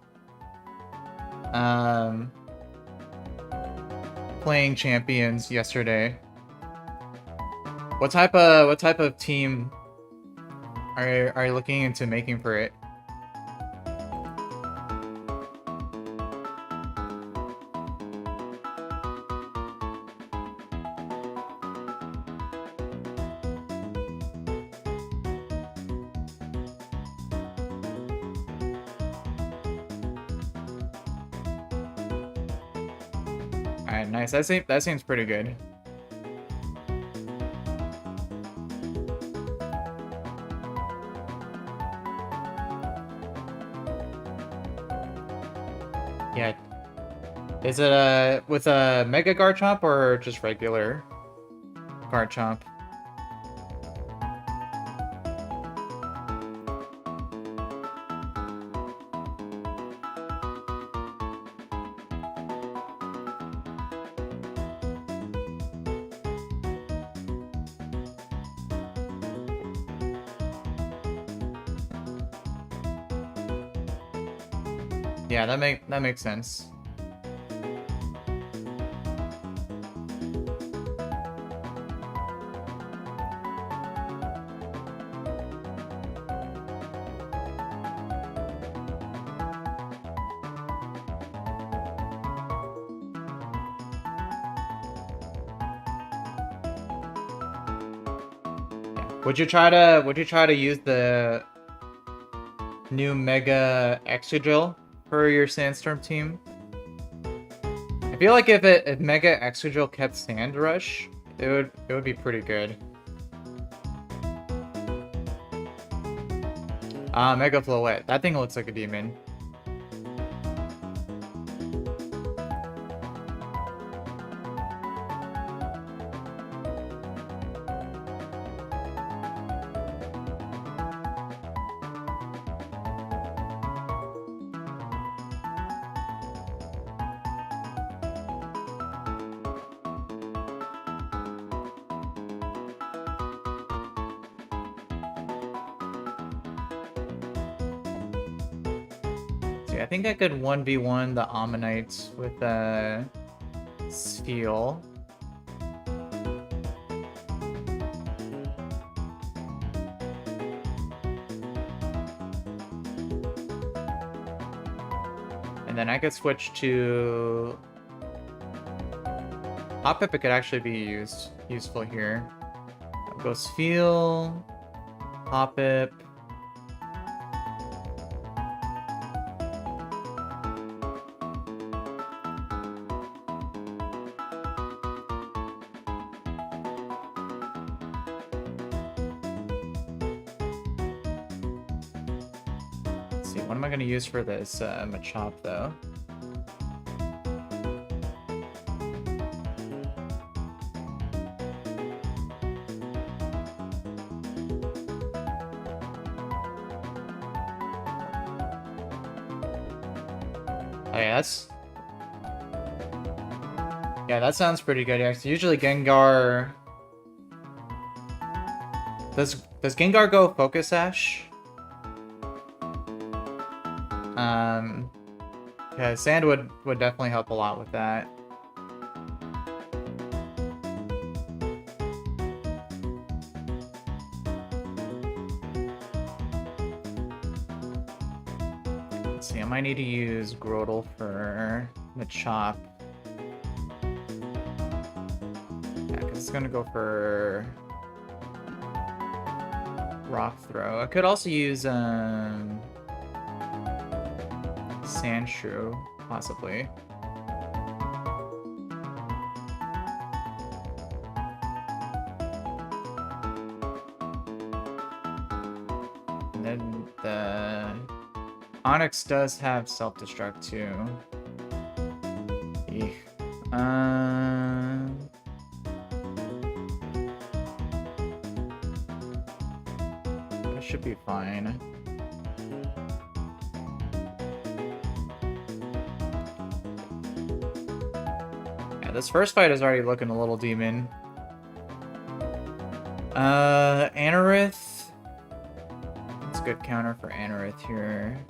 playing champions yesterday. What type of team are you looking into making for it? Alright, nice. That seems pretty good. Yeah. Is it with a Mega Garchomp or just regular Garchomp? Yeah, that makes sense. Would you try to use the new Mega Excadrill for your Sandstorm team? I feel like if Mega Excadrill kept Sand Rush, it would be pretty good. Mega Floette. That thing looks like a demon. I think I could 1v1 the Ammonite with Steel. And then I could switch to Hoppip. It could actually be useful here. I'll go Steel, Hoppip. What am I going to use for this Machop, though? Oh, yeah, yeah, that sounds pretty good, actually. Usually Gengar... Does Gengar go Focus Sash? Yeah, Sand would definitely help a lot with that. Let's see, I might need to use Grotle for Machop. Yeah, because it's gonna go for Rock Throw. I could also use Sandshrew, possibly. And then the Onyx does have self-destruct too. Eek. That should be fine. this first fight is already looking a little demon. Anorith. That's a good counter for Anorith here.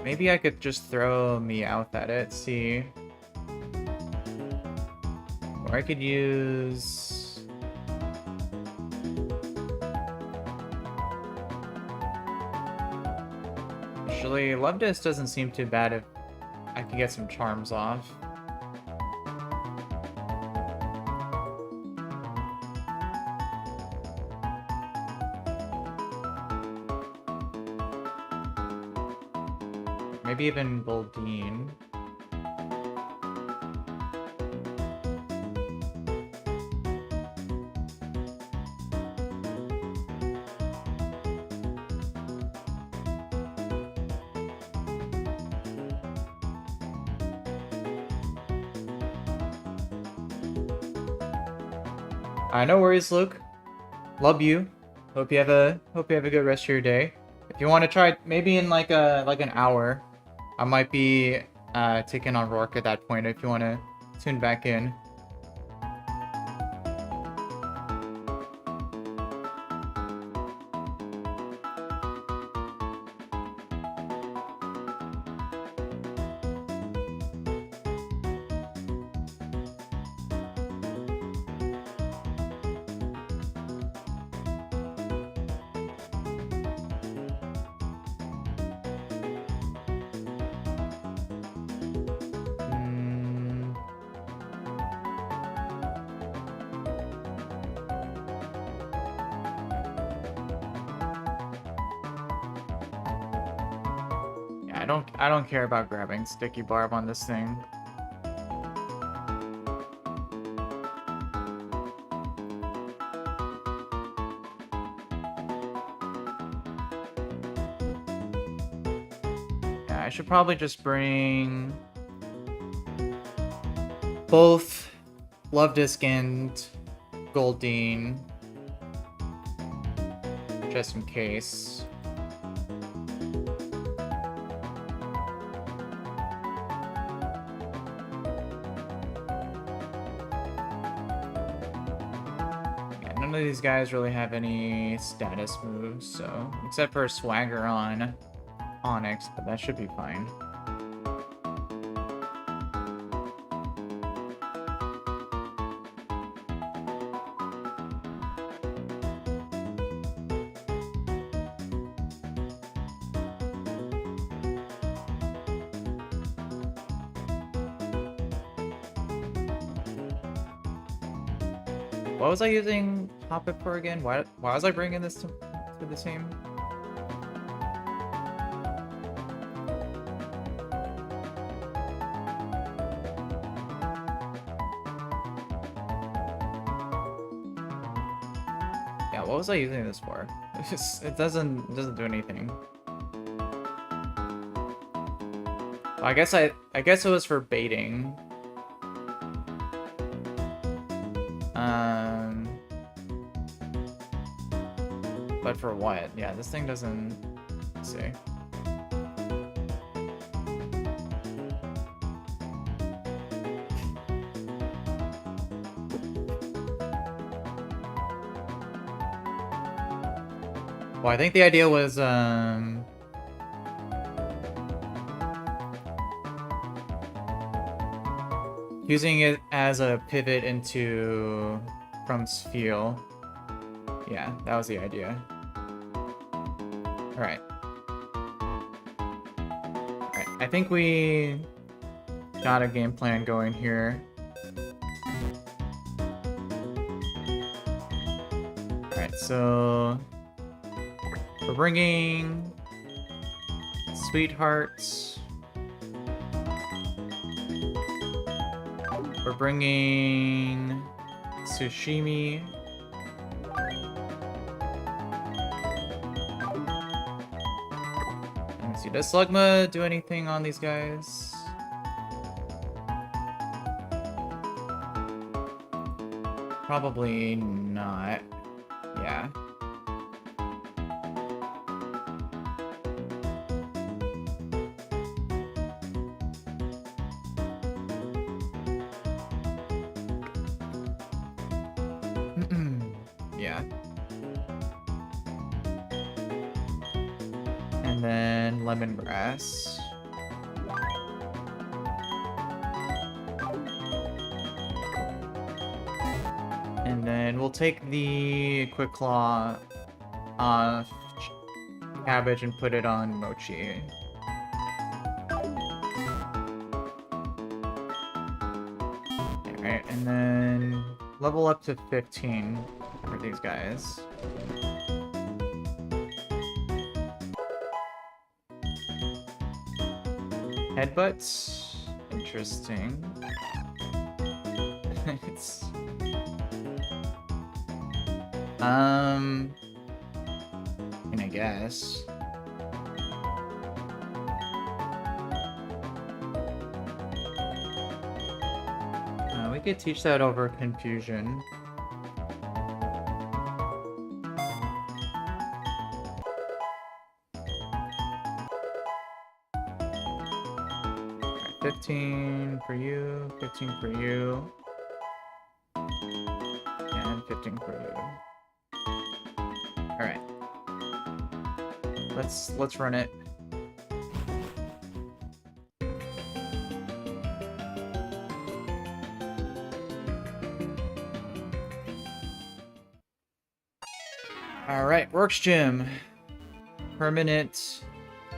Maybe I could just throw Meowth at it, see. Or I could use... Actually, Lovedust doesn't seem too bad if I can get some charms off. Maybe even Goldeen. No worries, Luke. Love you. Hope you have a good rest of your day. If you want to try, maybe in like an hour, I might be taking on Rourke at that point. If you want to tune back in. I don't care about grabbing Sticky Barb on this thing. Yeah, I should probably just bring both Lovedust and Goldeen, just in case. None of these guys really have any status moves, so except for Swagger on Onyx, but that should be fine. What was I using Hoppip for again? Why was I bringing this to the team? Yeah, what was I using this for? It doesn't do anything. Well, I guess it was for baiting. But for what? Yeah, this thing doesn't... Let's see. Well, I think the idea was, using it as a pivot into... from Spheal. Yeah, that was the idea. Alright. Alright, I think we got a game plan going here. Alright, so... we're bringing... Sweethearts. We're bringing... Sushimi. See, does Slugma do anything on these guys? Probably not. Yeah. Yeah. And then lemongrass. And then we'll take the quick claw off cabbage and put it on mochi. Alright, and then level up to 15 for these guys. Headbutts? Interesting. It's... I guess. We could teach that over confusion. Alright, 15 for you, 15 for you, and 15 for you. Alright. Let's run it. Alright, Works Gym. Permanent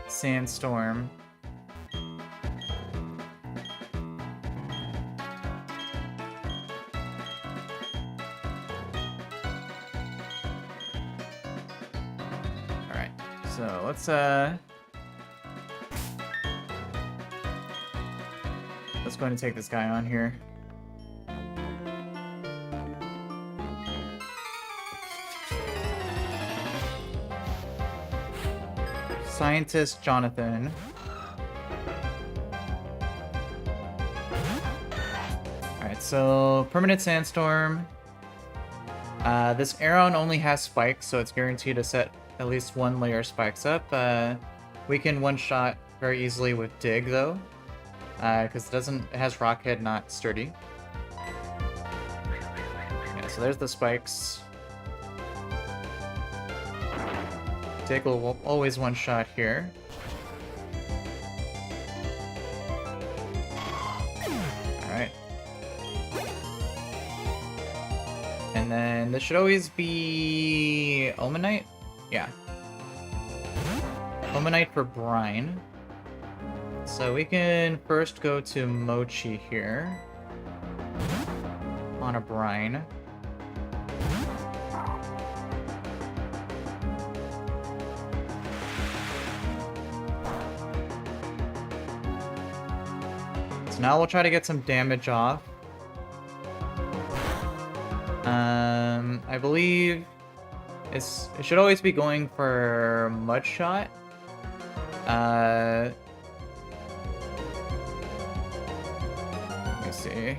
Sandstorm. So let's go ahead and take this guy on here. Scientist Jonathan. Alright, so permanent sandstorm. This Aeron only has spikes, so it's guaranteed to set at least one layer of spikes up. We can one-shot very easily with Dig, though, because it has Rockhead, not Sturdy. Yeah, so there's the spikes. Dig will always one-shot here. Alright. And then this should always be Omanite? Yeah. Omanite for Brine. So we can first go to Mochi here. On a Brine. So now we'll try to get some damage off. I believe it should always be going for Mud Shot. Let me see.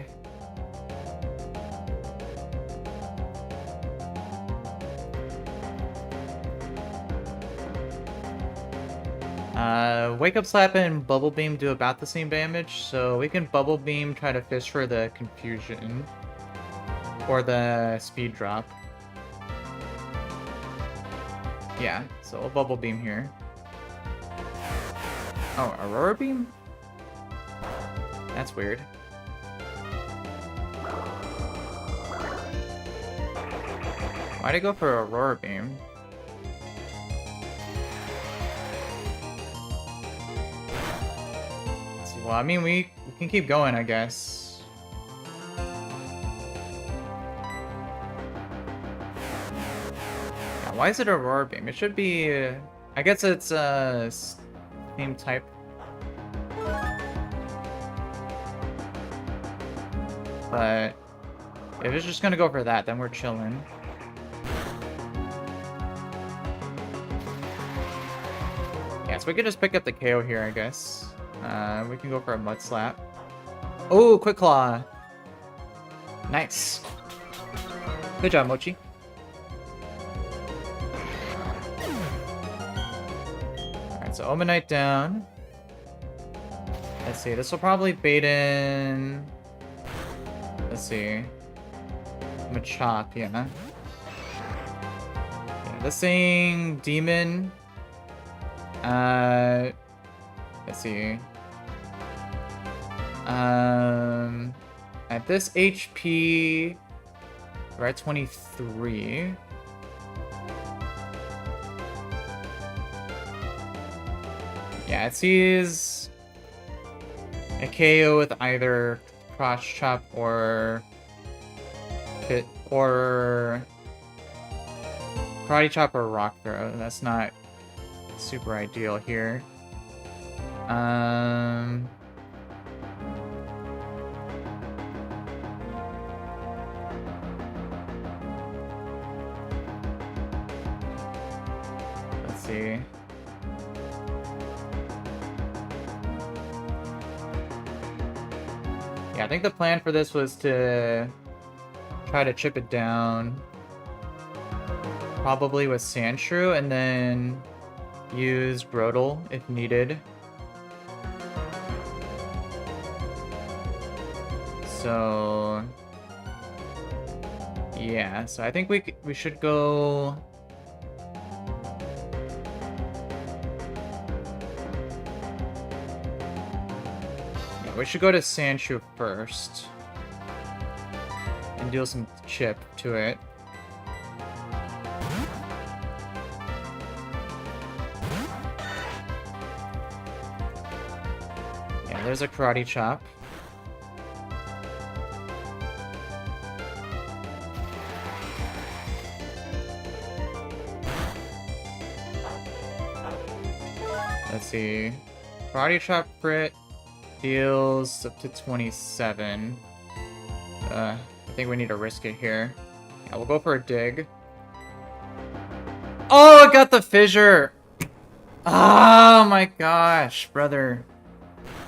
Wake Up Slap and Bubble Beam do about the same damage, so we can Bubble Beam, try to fish for the confusion. Or the speed drop. Yeah, so we'll Bubble Beam here. Oh, Aurora Beam? That's weird. Why'd I go for Aurora Beam? Let's see, well, I mean, we can keep going, I guess. Why is it Aurora Beam? It should be... I guess it's same type. But if it's just gonna go for that, then we're chilling. Yeah, Yeah, so we could just pick up the KO here, I guess. We can go for a Mud Slap. Oh, Quick Claw. Nice. Good job, Mochi. Alright, so Omanite down. Let's see, this will probably bait in... Let's see. Machop, yeah. This thing, Demon. Let's see. At this HP, we're at 23. Yeah, it sees a KO with either Cross Chop or Karate Chop or Rock Throw. That's not super ideal here. Let's see. Yeah, I think the plan for this was to try to chip it down. Probably with Sandshrew, and then use Grotle if needed. So yeah, so I think we should go. Yeah, we should go to Sandshrew first and deal some chip to it. Yeah, there's a Karate Chop. Let's see. Karate Chop crit deals up to 27. I think we need to risk it here. Yeah, we'll go for a dig. Oh, I got the fissure! Oh my gosh, brother.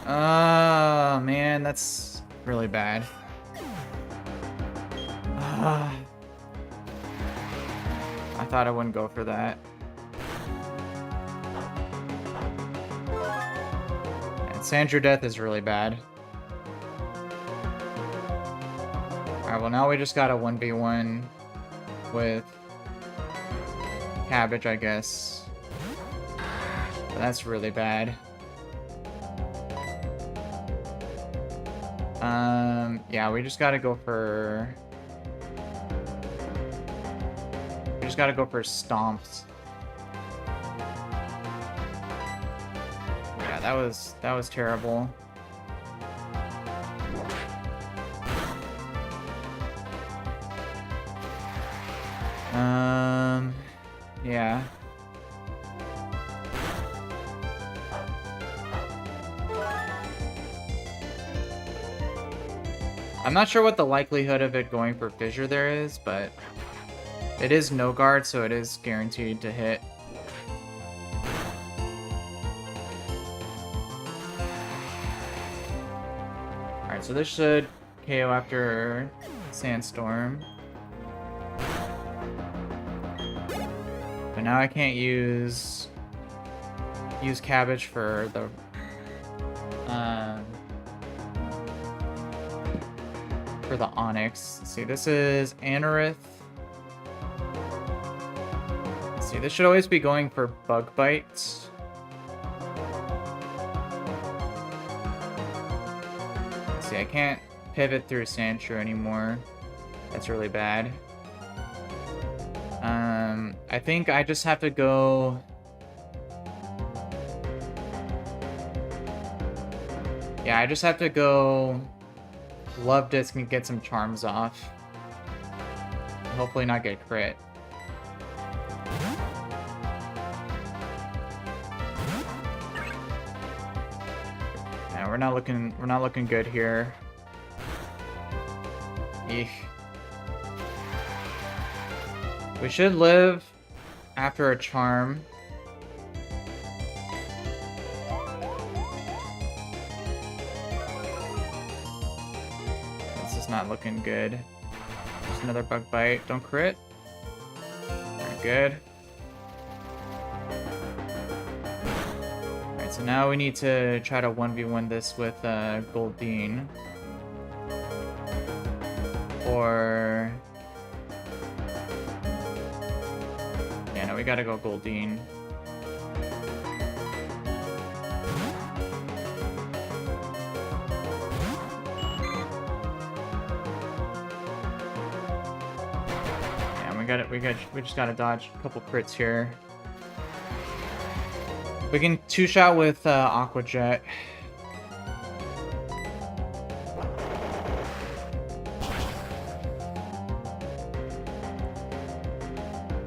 Oh man, that's really bad. I thought I wouldn't go for that. Sandshrew death is really bad. Alright, well now we just got a 1v1 with Cabbage, I guess. But that's really bad. Yeah, we just gotta go for... We just gotta go for Stomps. That was terrible. Yeah. I'm not sure what the likelihood of it going for Fissure there is, but it is no guard, so it is guaranteed to hit. Alright, so this should KO after Sandstorm. But now I can't use Cabbage for the Onyx. Let's see, this is Anorith. Let's see, this should always be going for Bug Bite. Let's see, I can't pivot through Sandshrew anymore. That's really bad. I think I just have to go... Yeah, I just have to go Love Disc and get some charms off. Hopefully not get crit. Yeah, we're not looking good here. Eek. We should live after a charm. not looking good. Just another bug bite. Don't crit. Alright, good. Alright, so now we need to try to 1v1 this with Goldeen. Or... yeah, no, we gotta go Goldeen. We just gotta dodge a couple crits here. We can two-shot with Aqua Jet.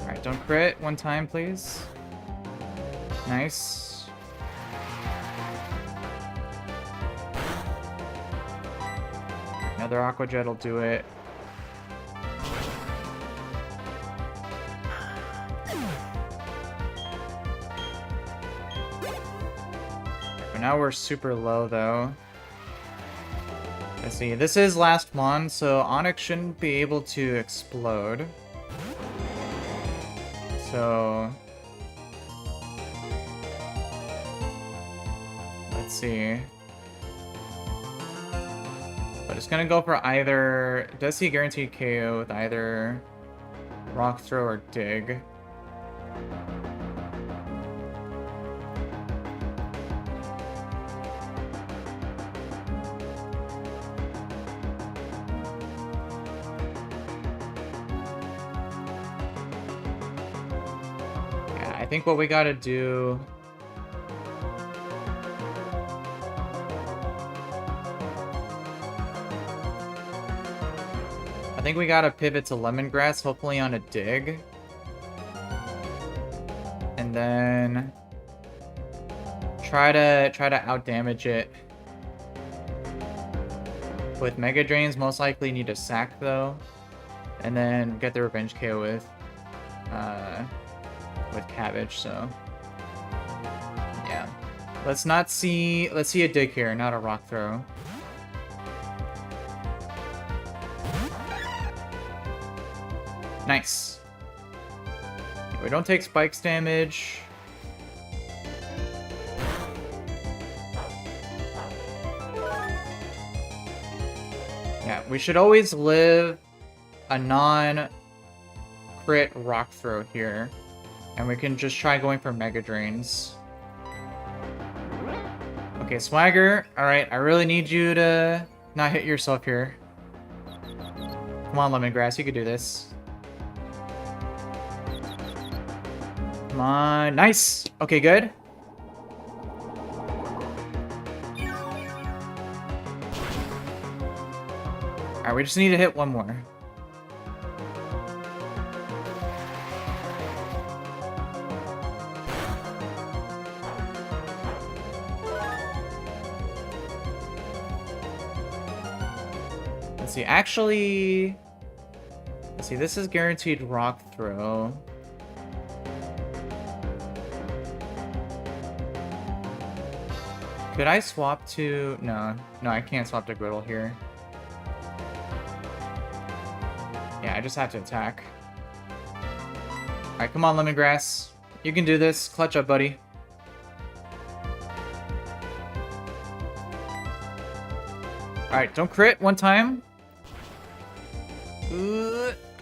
Alright, don't crit one time, please. Nice. Another Aqua Jet will do it. Now we're super low, though. Let's see. This is last Mon, so Onyx shouldn't be able to explode. So... let's see. But it's gonna go for either... does he guarantee KO with either Rock Throw or Dig? I think what we gotta do... I think we gotta pivot to Lemongrass, hopefully on a Dig. And then... try to outdamage it. With Mega Drains, most likely need a Sack, though. And then get the Revenge KO with Cabbage, so yeah. Let's see a Dig here, not a Rock Throw. Nice. We don't take Spikes damage. Yeah, we should always live a non-crit Rock Throw here. And we can just try going for Mega Drains. Okay, Swagger. Alright, I really need you to not hit yourself here. Come on, Lemongrass, you can do this. Come on. Nice! Okay, good. Alright, we just need to hit one more. Let's see, actually... let's see, this is guaranteed Rock Throw. Could I swap to... no, I can't swap to Griddle here. Yeah, I just have to attack. Alright, come on, Lemongrass. You can do this. Clutch up, buddy. Alright, don't crit one time.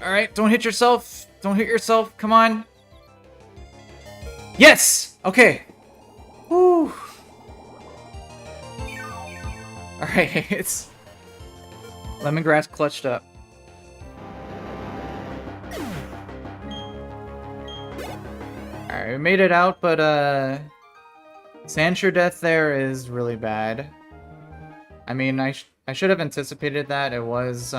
Alright, don't hit yourself. Don't hit yourself. Come on. Yes! Okay. Woo. Alright, it's... Lemongrass clutched up. Alright, we made it out, but Sandshrew death there is really bad. I mean, I should have anticipated that. It was,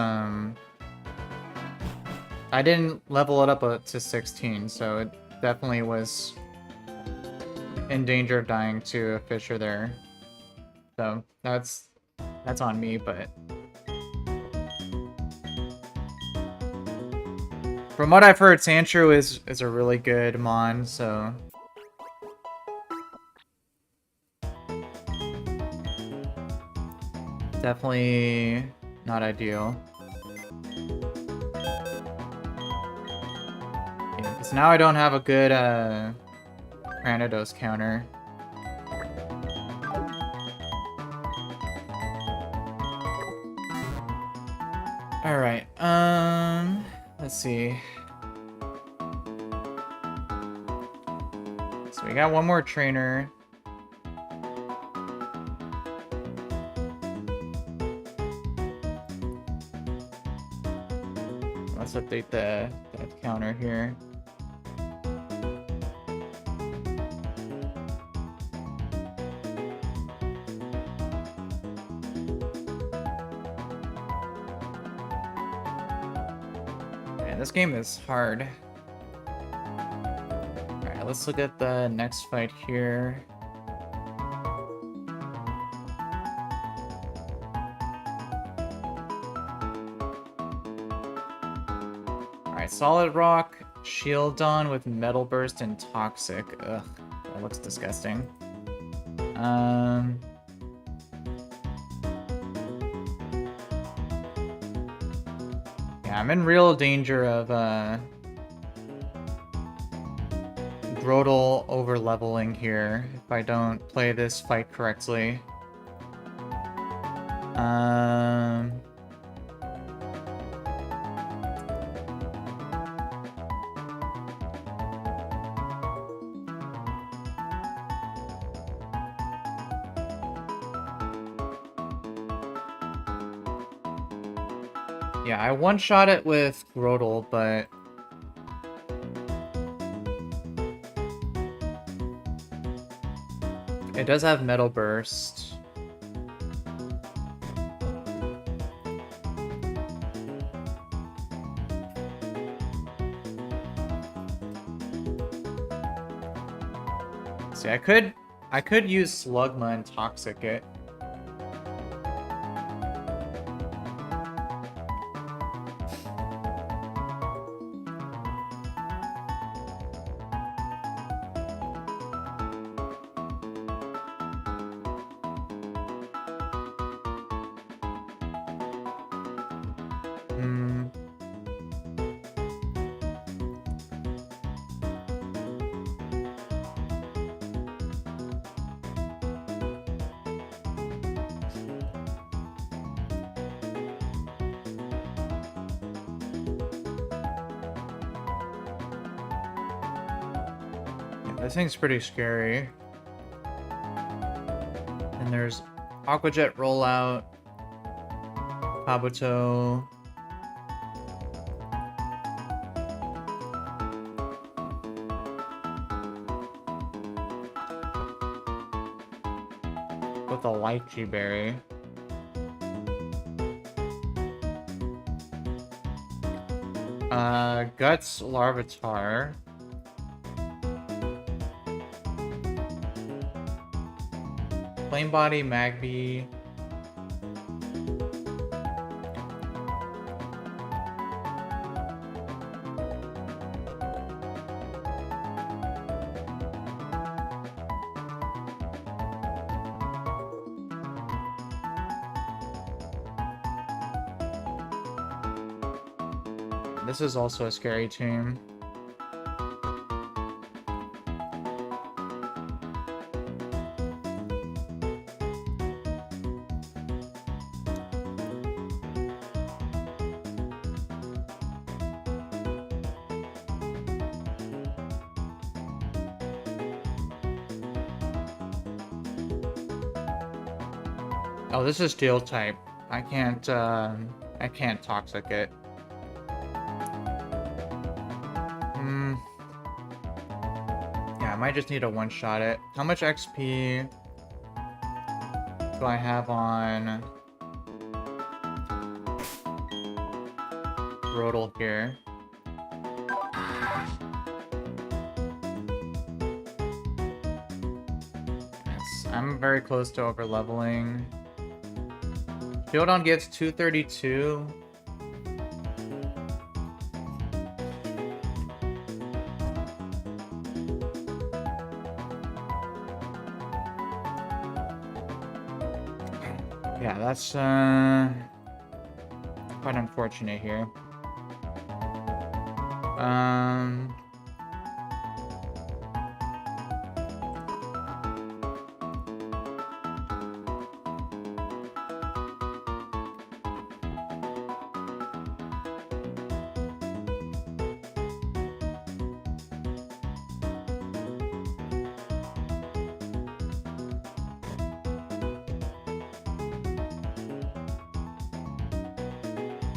I didn't level it up to 16, so it definitely was in danger of dying to a Fisher there. So, that's on me, but... from what I've heard, Sandshrew is a really good mon, so... definitely not ideal. Yeah, because now I don't have a good Granados counter. Alright, let's see. So we got one more trainer. Let's update the counter here. Man, this game is hard. Alright, let's look at the next fight here. Alright, Solid Rock, Shield on with Metal Burst and Toxic. Ugh, that looks disgusting. Yeah, I'm in real danger of Grodel over-leveling here if I don't play this fight correctly. Yeah, I one-shot it with Grodel, but it does have Metal Burst. See, I could use Slugma and Toxic it. This thing's pretty scary. And there's Aquajet Rollout, Kabuto. With a Lychee Berry. Guts Larvitar. Flame Body, Magby. This is also a scary team. Oh, this is Steel type. I can't Toxic it. Yeah, I might just need to one-shot it. How much XP do I have on Rodel here? Yes, I'm very close to over-leveling. Shieldon gets 232. Yeah, that's quite unfortunate here. Um...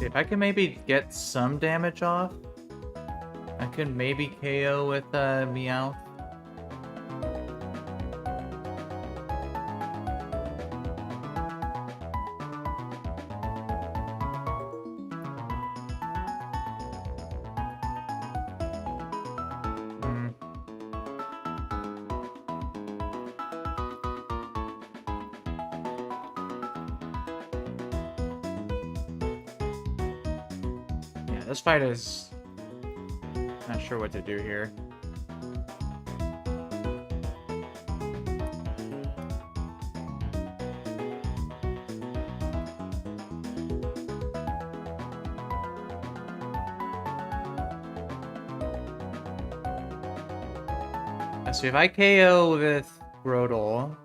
If I can maybe get some damage off, I could maybe KO with Meowth. This fight is... not sure what to do here. So if I KO with Grotle,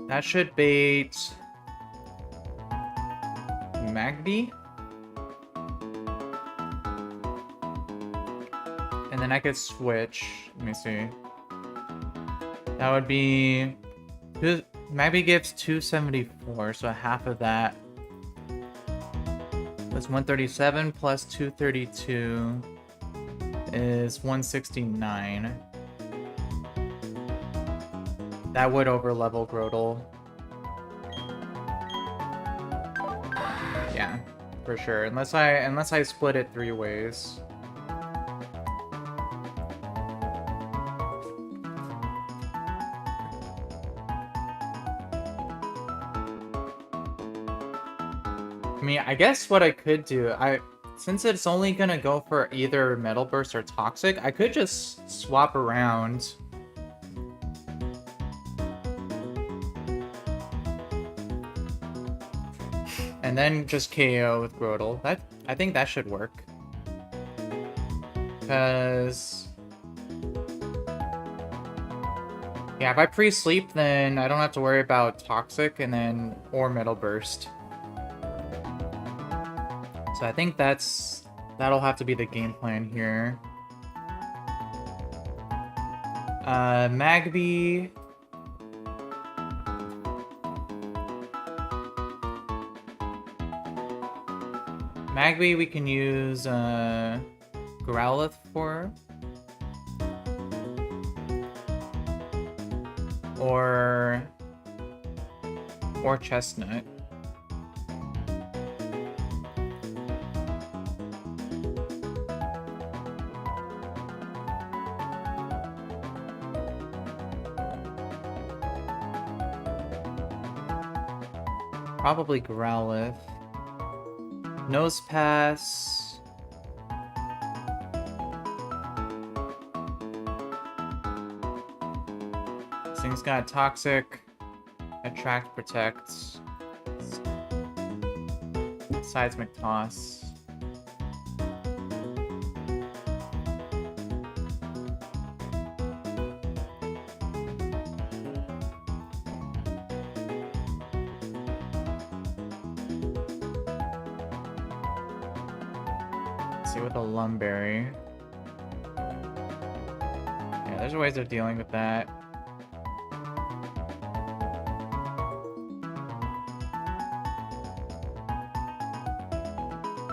that should bait Magby? And then I could switch. Let me see. That would be... Magby gives 274, so half of that. That's 137 plus 232 is 169. That would overlevel Grotle. Yeah, for sure. Unless I split it 3 ways. I mean, I guess what I could do, since it's only gonna go for either Metal Burst or Toxic, I could just swap around. And then just KO with Grotle. I think that should work. Because... yeah, if I pre-sleep, then I don't have to worry about Toxic or Metal Burst. So I think that'll have to be the game plan here. Magby. Magby we can use Growlithe for. Or Chestnut. Probably Growlithe. Nose Pass. This thing's got Toxic, Attract, Protect, Seismic Toss. With a Lumberry. Yeah, there's ways of dealing with that.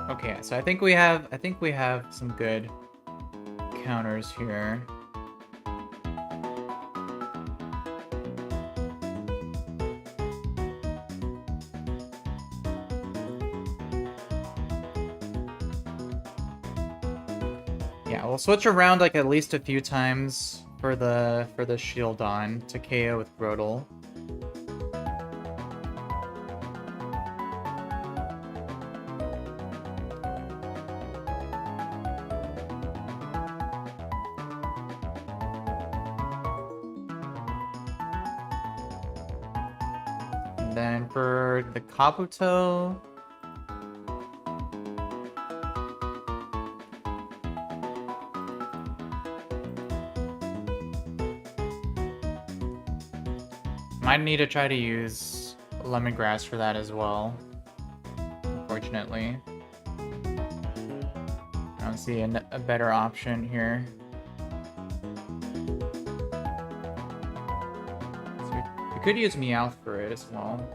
Okay, so I think we have some good counters here. Yeah, we'll switch around like at least a few times for the shield on to KO with Grotle. And then for the Kabuto, Might need to try to use lemongrass for that as well. Unfortunately. I don't see a better option here. So we could use Meowth for it as well.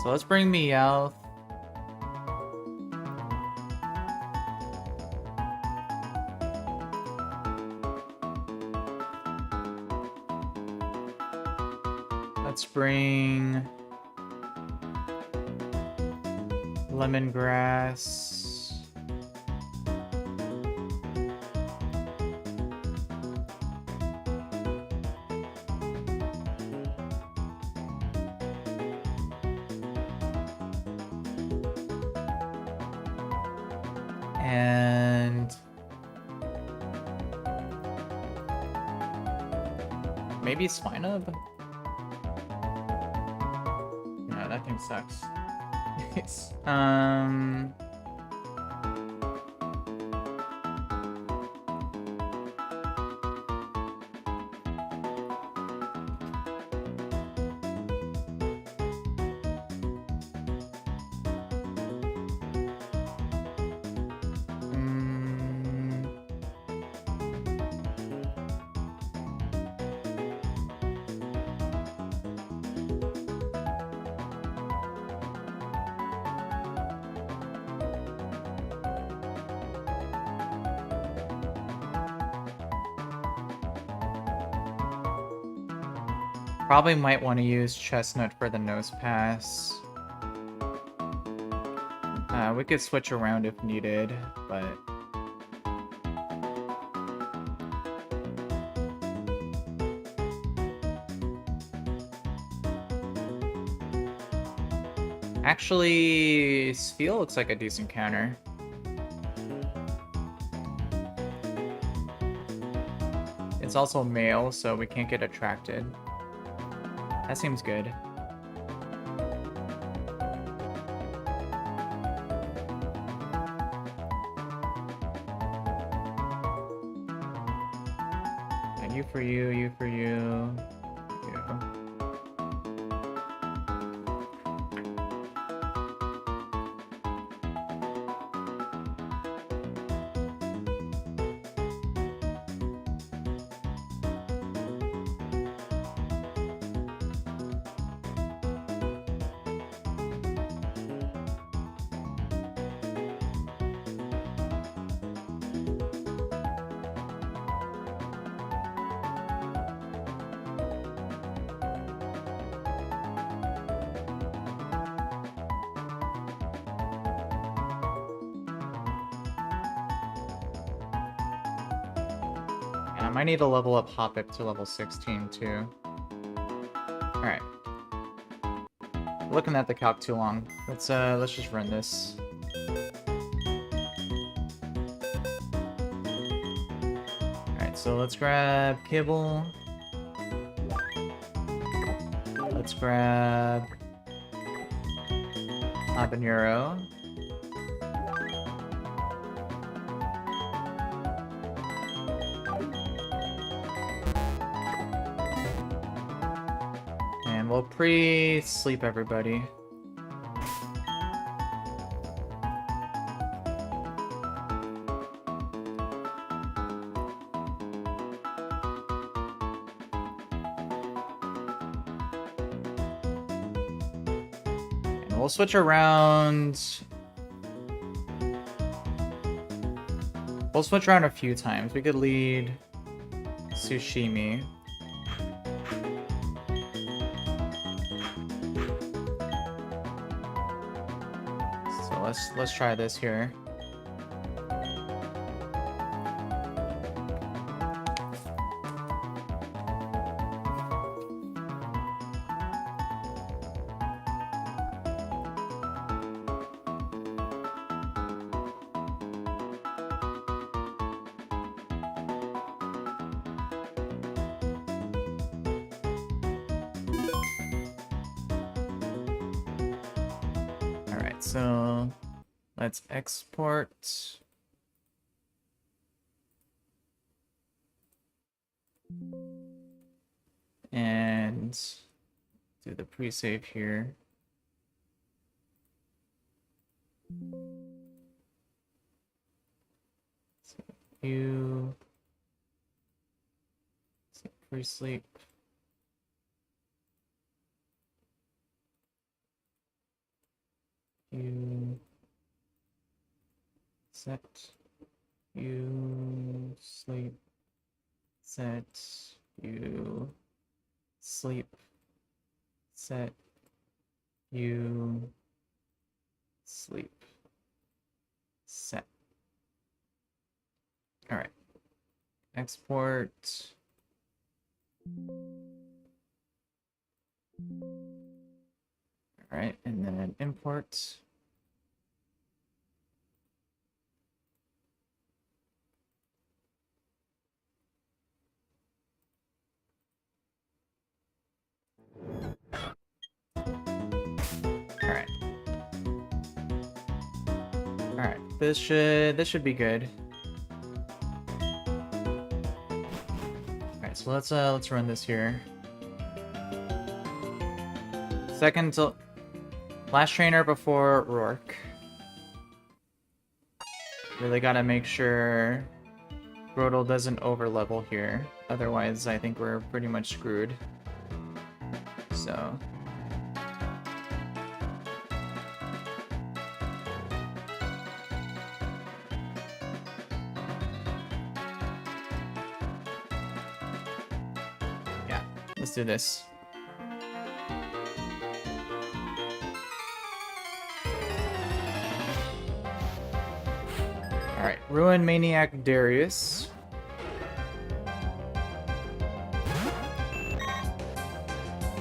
So let's bring Meowth. Let's bring lemongrass. And maybe Swinub? No, that thing sucks. Probably might want to use Chestnut for the nose pass. We could switch around if needed, but... Actually, Spheal looks like a decent counter. It's also male, so we can't get attracted. That seems good. And you for you, you for you. I might need to level up Hoppip to level 16 too. Alright. Looking at the calc too long. Let's just run this. Alright, so let's grab Kibble. Let's grab Habanero. We'll pre-sleep everybody. And we'll switch around. We'll switch around a few times. We could lead Sushimi. Let's try this here. So let's export. And do the pre-save here. So you pre-sleep. You set. You sleep. Set. You sleep. Set. You sleep. Set. All right. Export. All right, and then import. All right, this should be good. All right, so let's run this here. Second to last trainer before Rourke. Really gotta make sure Grodel doesn't overlevel here. Otherwise, I think we're pretty much screwed. So. Yeah, let's do this. Alright, Ruin Maniac Darius.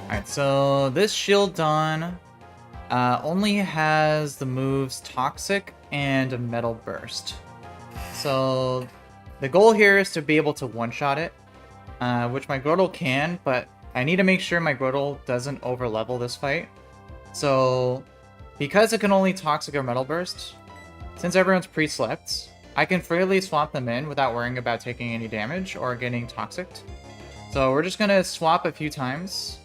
Alright, so this Shield Dawn only has the moves Toxic and Metal Burst. So the goal here is to be able to one-shot it, which my Grodel can, but I need to make sure my Grodel doesn't overlevel this fight. So because it can only Toxic or Metal Burst, since everyone's pre-slept, I can freely swap them in without worrying about taking any damage or getting toxicked. So we're just gonna swap a few times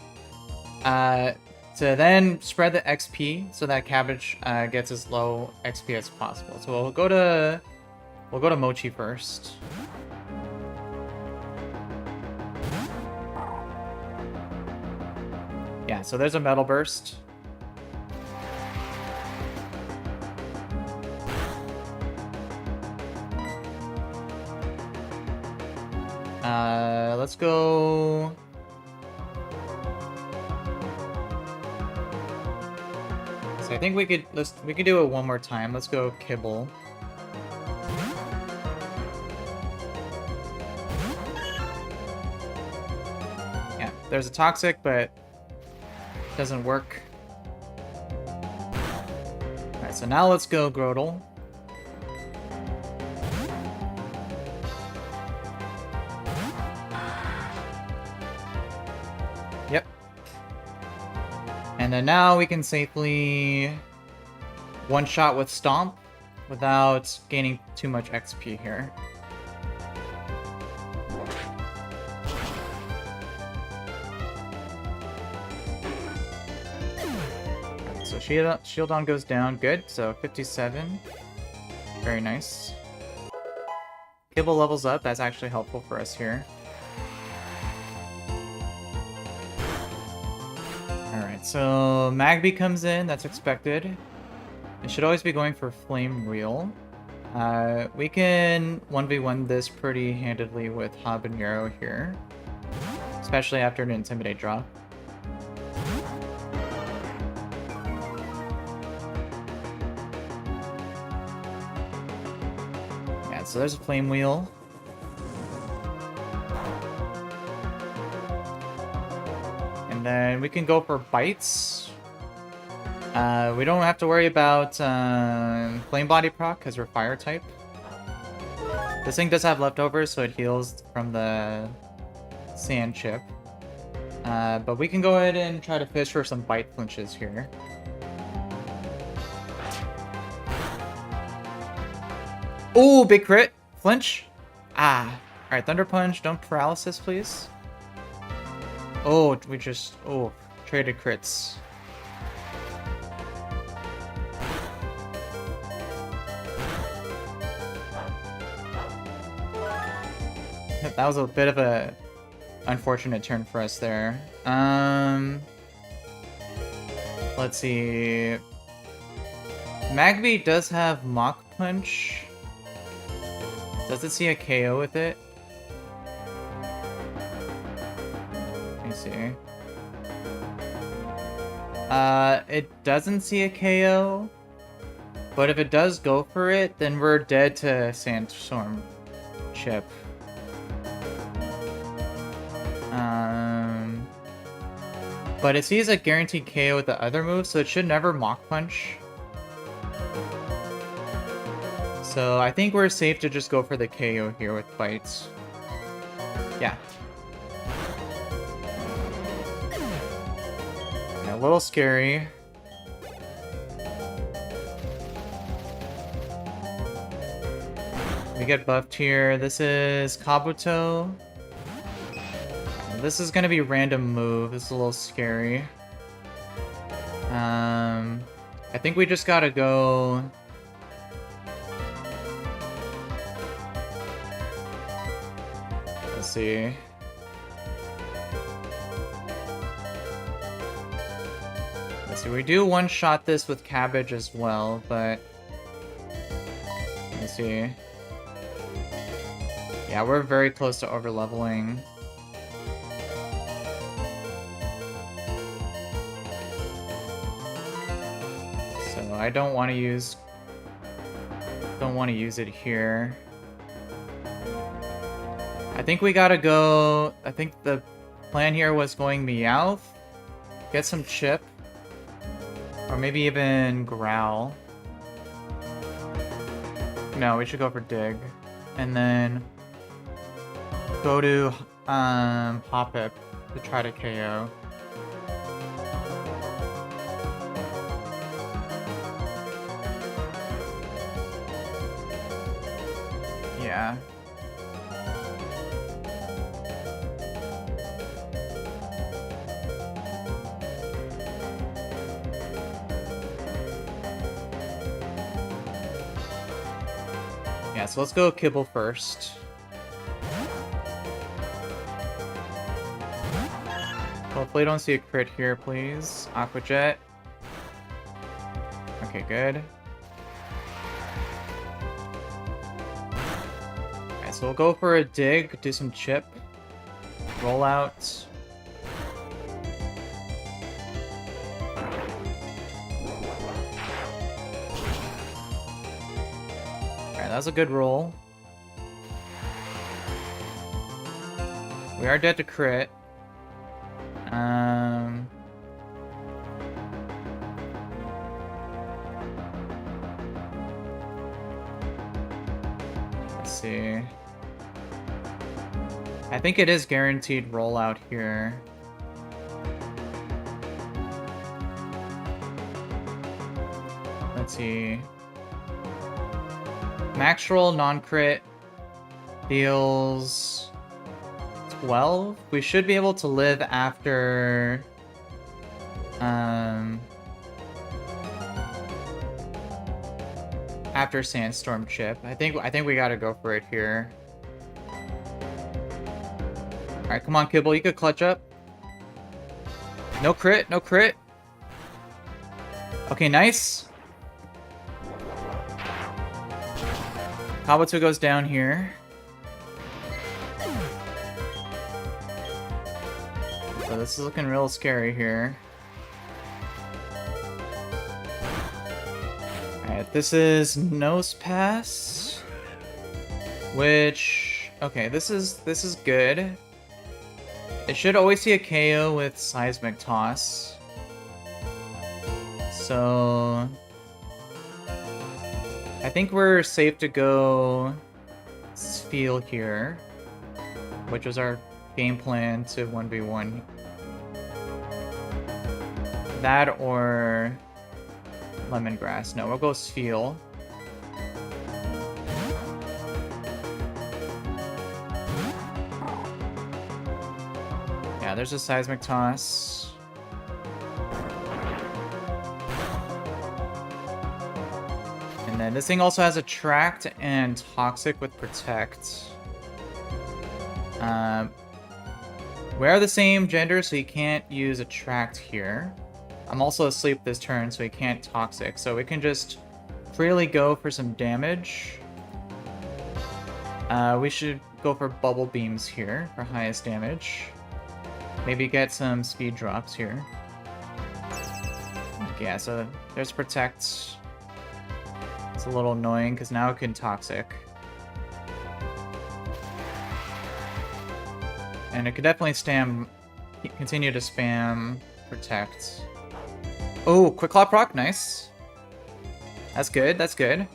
to then spread the XP so that Cabbage gets as low XP as possible. So we'll go to Mochi first. Yeah, so there's a Metal Burst. Let's go. So I think we could do it one more time. Let's go Kibble. Yeah, there's a Toxic, but it doesn't work. Alright, so now let's go Grodel. Yep. And then now we can safely one-shot with Stomp without gaining too much XP here. So Shieldon goes down, good. So 57, very nice. Kibble levels up, that's actually helpful for us here. Alright, so Magby comes in, that's expected. It should always be going for Flame Reel. We can 1v1 this pretty handedly with Habanero here. Especially after an Intimidate draw. Yeah, so there's a Flame Wheel. And then we can go for Bites. We don't have to worry about Flame Body proc because we're Fire type. This thing does have leftovers, so it heals from the Sand Chip. But we can go ahead and try to fish for some Bite flinches here. Ooh, big crit! Flinch? Ah. Alright, Thunder Punch, don't paralysis, please. Oh, we just... Oh, traded crits. That was a bit of a unfortunate turn for us there. Let's see. Magby does have Mach Punch. Does it see a KO with it? Let me see. It doesn't see a KO. But if it does go for it, then we're dead to Sandstorm Chip. But it sees a guaranteed KO with the other move, so it should never Mach Punch. So I think we're safe to just go for the KO here with Bites. Yeah. A little scary. We get buffed here. This is Kabuto. This is gonna be random move. This is a little scary. I think we just gotta go... Let's see. Let's see, we do one-shot this with Cabbage as well, but... Let's see. Yeah, we're very close to over-leveling. So I don't want to use it here. I think we gotta go... I think the plan here was going Meowth, get some Chip, or maybe even Growl. No, we should go for Dig. And then go to Hoppip to try to KO. Yeah. Yeah, so let's go Kibble first. Hopefully don't see a crit here, please. Aqua Jet. Okay, good. Okay, so we'll go for a Dig, do some Chip. Roll out. Alright, that was a good roll. We are dead to crit. Let's see. I think it is guaranteed rollout here. Let's see. Max roll, non-crit, deals 12. We should be able to live after after Sandstorm Chip. I think we gotta go for it here. Alright, come on, Kibble, you could clutch up. No crit, no crit. Okay, nice. Kabuto goes down here. So this is looking real scary here. Alright, this is Nose Pass. Which... Okay, this is good. It should always see a KO with Seismic Toss. So... I think we're safe to go Spheal here, which was our game plan to 1v1. That or Lemongrass. No, we'll go Spheal. Yeah, there's a seismic toss. And then this thing also has attract and toxic with protect. We are the same gender, so you can't use attract here. I'm also asleep this turn, so he can't toxic. So we can just freely go for some damage. We should go for bubble beams here for highest damage. Maybe get some speed drops here. Okay, yeah, so there's protect. It's a little annoying because now it can toxic. And it could definitely continue to spam protect. Oh, quick claw proc, nice. That's good, that's good.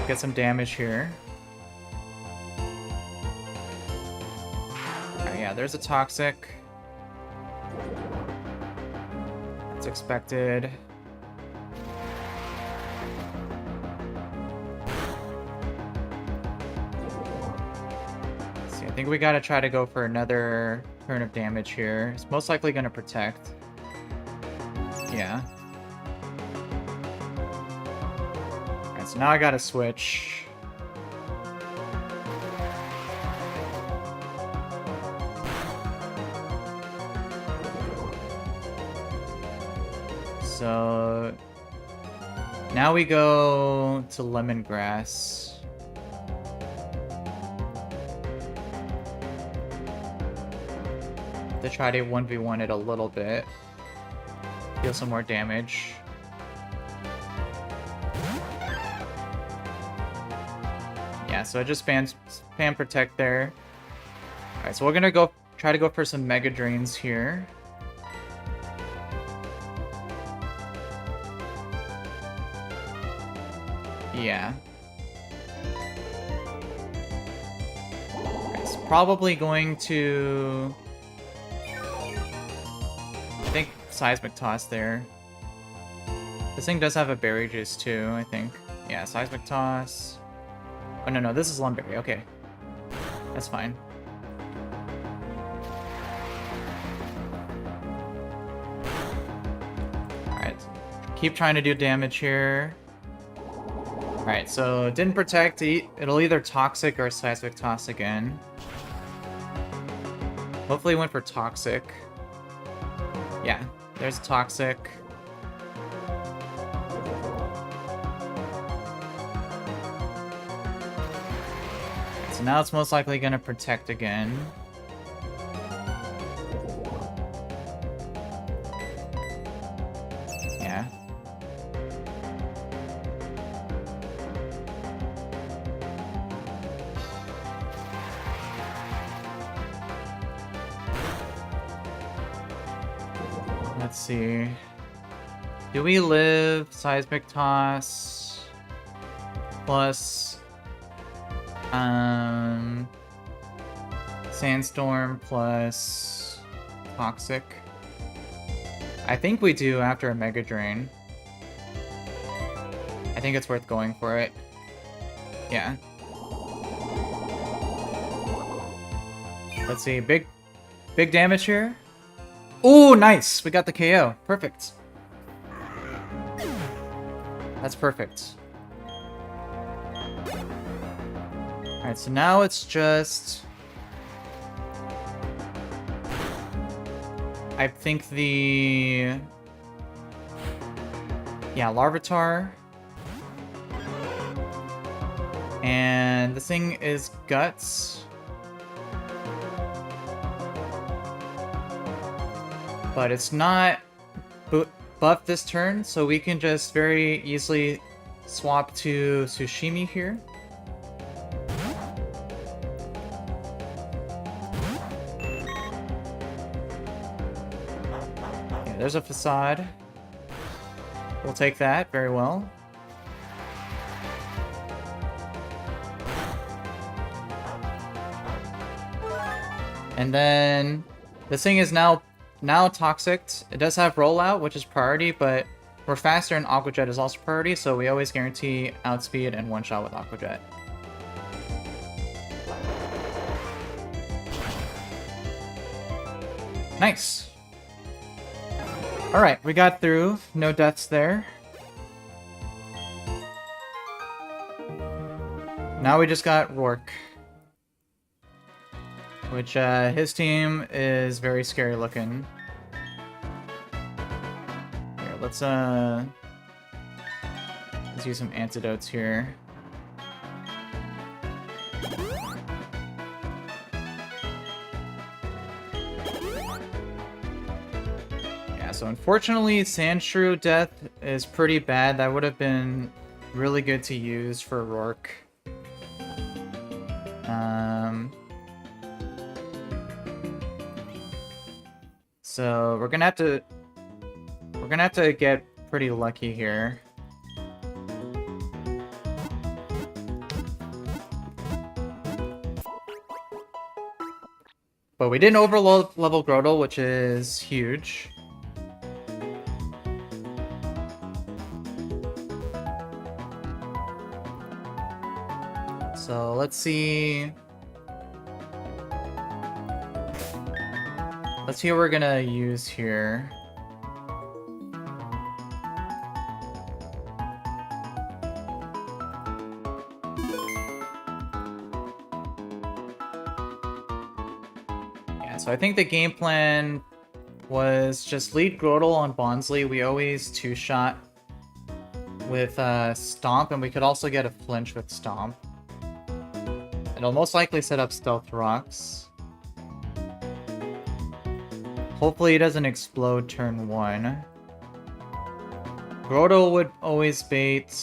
Get some damage here. Okay, yeah, there's a toxic. That's expected. I think we gotta try to go for another turn of damage here. It's most likely gonna protect. Yeah. Alright, so now I gotta switch. So now we go to lemongrass. To try to 1v1 it a little bit. Deal some more damage. Yeah, so I just spam protect there. Alright, so we're gonna try to go for some mega drains here. Yeah. Alright, it's probably going to... I think seismic toss there. This thing does have a berry juice too, I think. Yeah, seismic toss. Oh no, this is Lumberry, okay. That's fine. Alright. Keep trying to do damage here. Alright, so didn't protect. It'll either toxic or seismic toss again. Hopefully it went for toxic. Yeah, there's toxic. So now it's most likely gonna protect again. Yeah. Let's see. Do we live seismic toss plus sandstorm plus toxic? I think we do after a mega drain. I think it's worth going for it. Yeah. Let's see, big damage here. Oh, nice! We got the KO. Perfect. That's perfect. Alright, so now it's just... I think the... Yeah, Larvitar. And the thing is Guts. But it's not buffed this turn, so we can just very easily swap to Tsushimi here. Yeah, there's a Facade. We'll take that very well. And then this thing is now toxic. It does have rollout, which is priority, but we're faster and Aqua Jet is also priority, so we always guarantee outspeed and one shot with Aqua Jet. Nice. Alright, we got through. No deaths there. Now we just got Rourke. Which, his team is very scary looking. Here, let's use some antidotes here. Yeah, so unfortunately, Sandshrew death is pretty bad. That would have been really good to use for Rourke. So we're gonna have to get pretty lucky here. But we didn't over-level Grotle, which is huge. So let's see. Let's see what we're gonna use here. Yeah, so I think the game plan was just lead Grotle on Bonsly. We always two-shot with Stomp, and we could also get a flinch with Stomp. It'll most likely set up Stealth Rocks. Hopefully it doesn't explode turn 1. Grotle would always bait.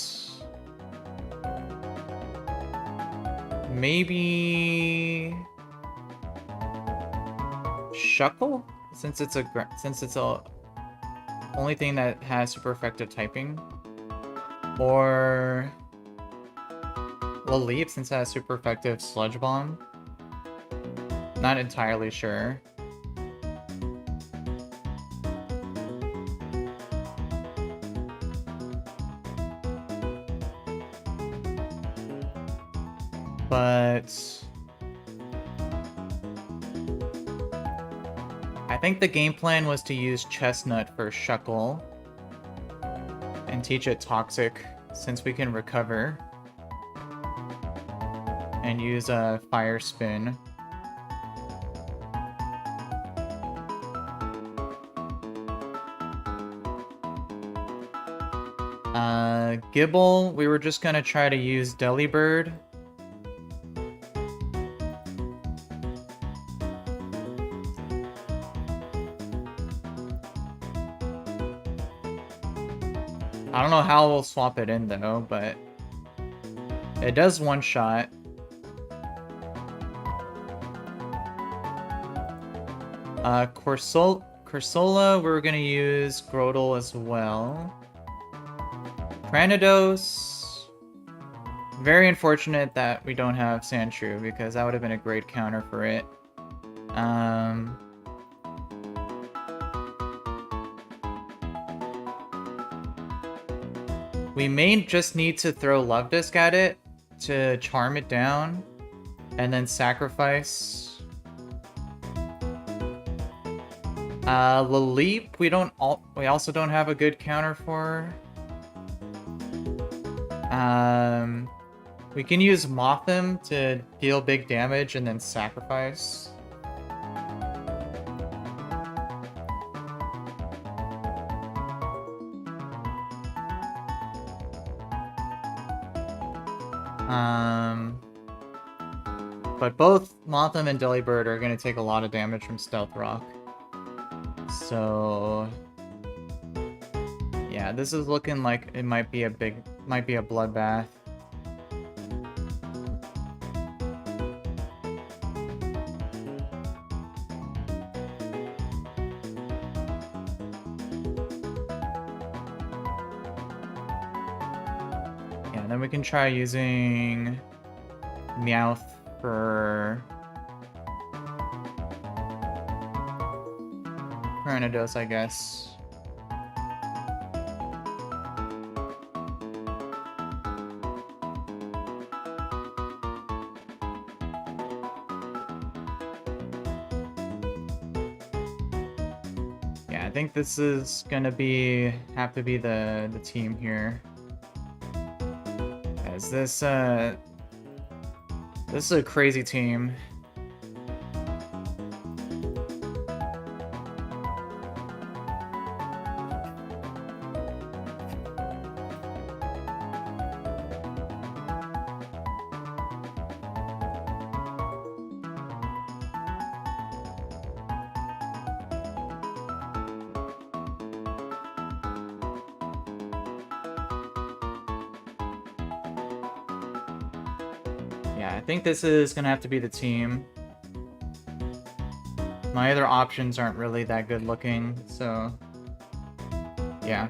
Maybe Shuckle, since it's a only thing that has super effective typing, or Leap since it has super effective Sludge Bomb. Not entirely sure. But I think the game plan was to use Chestnut for Shuckle and teach it Toxic since we can recover, and use a Fire Spin. Gibble, we were just gonna try to use Delibird. I don't know how we'll swap it in though, but it does one shot. Corsola, we're gonna use Grotle as well. Granados. Very unfortunate that we don't have Sandshrew, because that would have been a great counter for it. We may just need to throw Love Disc at it to charm it down, and then sacrifice. Laleep, we also don't have a good counter for. We can use Mothim to deal big damage and then sacrifice. But both Mothim and Delibird are going to take a lot of damage from Stealth Rock. So yeah, this is looking like it might be a bloodbath. Yeah, and then we can try using Meowth for Granados, I guess. Yeah, I think this is gonna have to be the team here. As this is a crazy team. Yeah, I think this is gonna have to be the team. My other options aren't really that good looking, so yeah.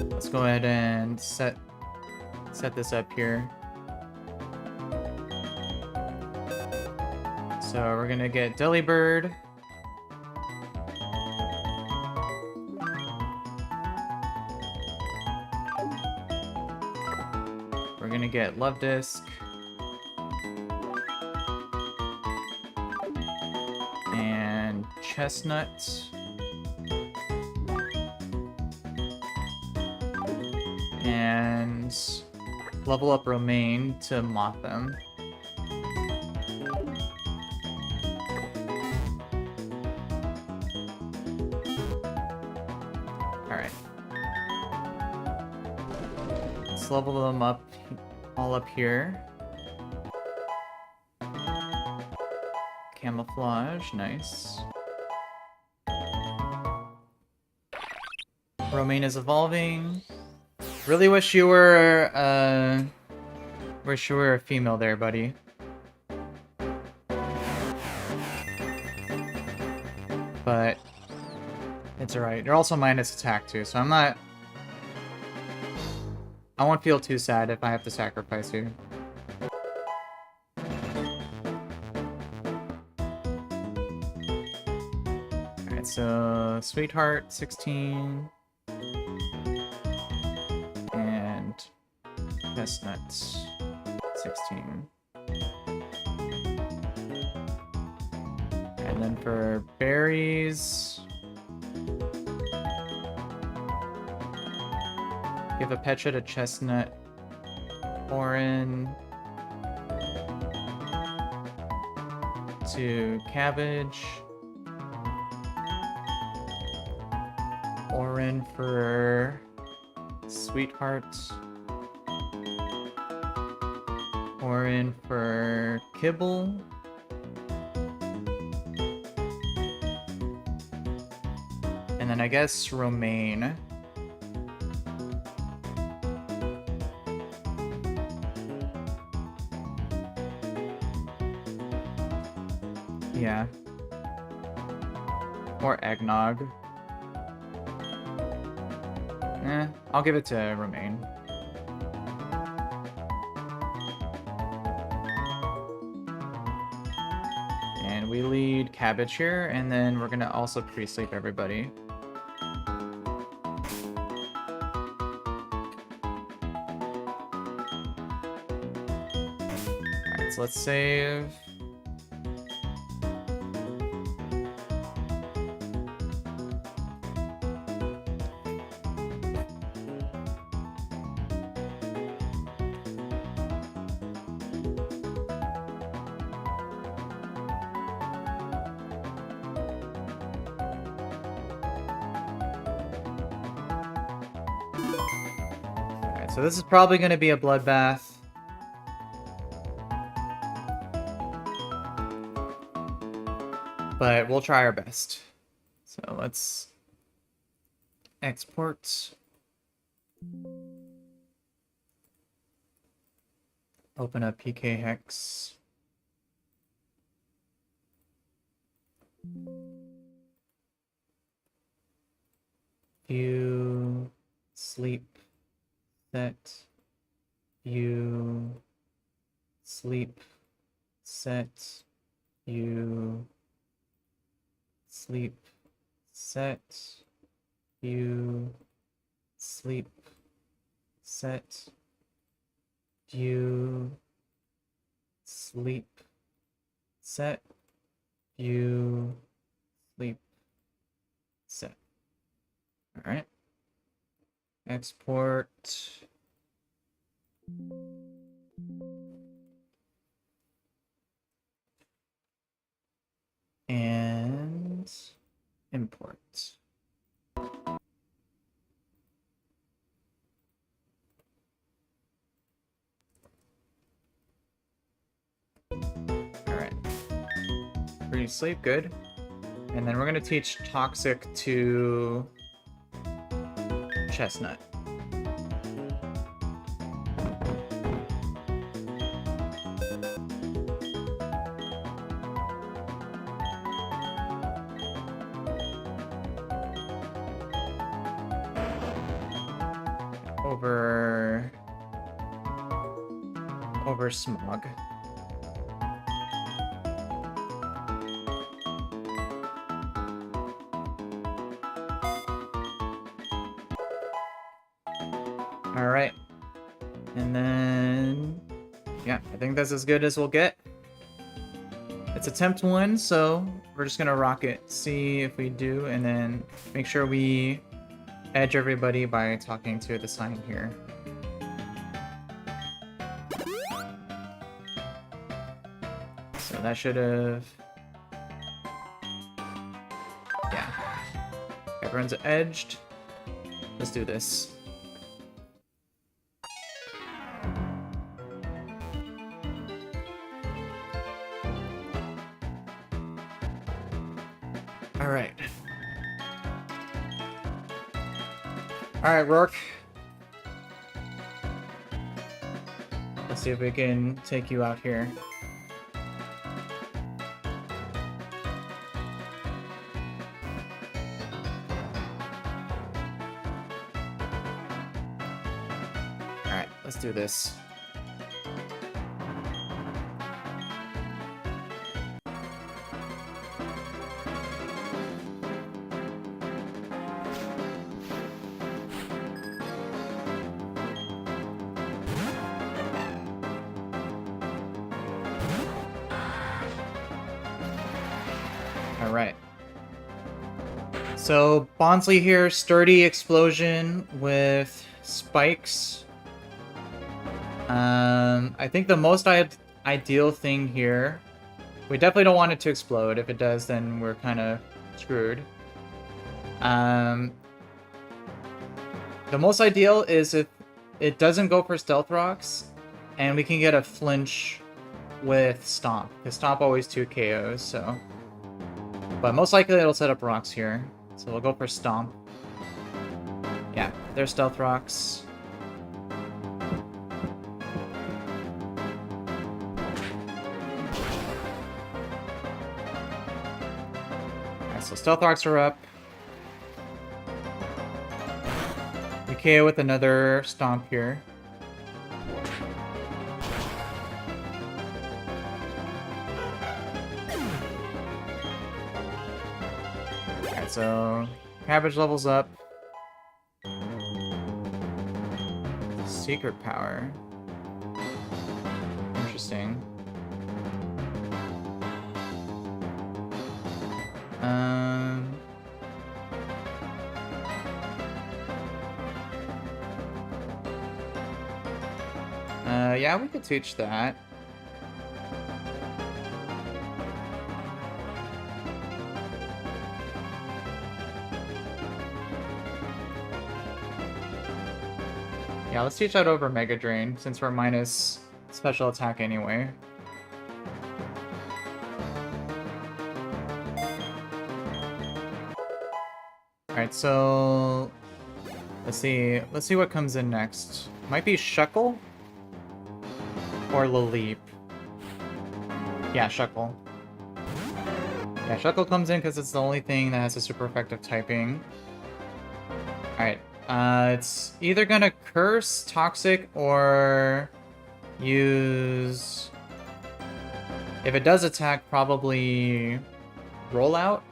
Let's go ahead and set this up here. So we're gonna get Delibird. We're gonna get Love Disc. And Chestnut. And level up Romaine to Motham. Alright. Let's level them up all up here. Camouflage, nice. Romaine is evolving. Really wish you were a female there, buddy. But it's alright. You're also minus attack too, so I won't feel too sad if I have to sacrifice you. Alright, so Sweetheart 16 and Chestnut 16. And then for berries, give a Petra to Chestnut, Orin to Cabbage, Orin for Sweetheart, Orin for Kibble, and then I guess Romaine. Yeah. Or Eggnog. I'll give it to Romaine. And we lead Cabbage here, and then we're gonna also pre-sleep everybody. Alright, so let's save. So this is probably going to be a bloodbath. But we'll try our best. So let's export. Open up PK Hex. View, sleep. Set, you, sleep, set, you, sleep, set, you, sleep, set, you, sleep, Set, view, sleep, set. All right. Export. And import. Alright. Free sleep, good. And then we're gonna teach Toxic to Chestnut. Over Smog. All right. And then, yeah, I think that's as good as we'll get. It's attempt 1, so we're just gonna rock it, see if we do, and then make sure we edge everybody by talking to the sign here. So that should have... Yeah. Everyone's edged. Let's do this. Alright. Alright, Rourke. Let's see if we can take you out here. Alright, let's do this. Alright. So, Bonsly here, sturdy explosion with spikes. I think the most ideal thing here... We definitely don't want it to explode. If it does, then we're kind of screwed. The most ideal is if it doesn't go for stealth rocks, and we can get a flinch with Stomp. Because Stomp always 2 KOs, so... But most likely it'll set up rocks here. So we'll go for Stomp. Yeah, they're stealth rocks. Alright, so stealth rocks are up. We KO with another Stomp here. So, cabbage levels up. Secret power. Interesting. Yeah, we could teach that. Yeah, let's teach that over Mega Drain, since we're minus special attack anyway. Alright, so... Let's see what comes in next. Might be Shuckle? Or Laleep. Yeah, Shuckle. Yeah, Shuckle comes in because it's the only thing that has a super effective typing. Alright. It's either gonna curse, toxic, or use... If it does attack, probably roll out.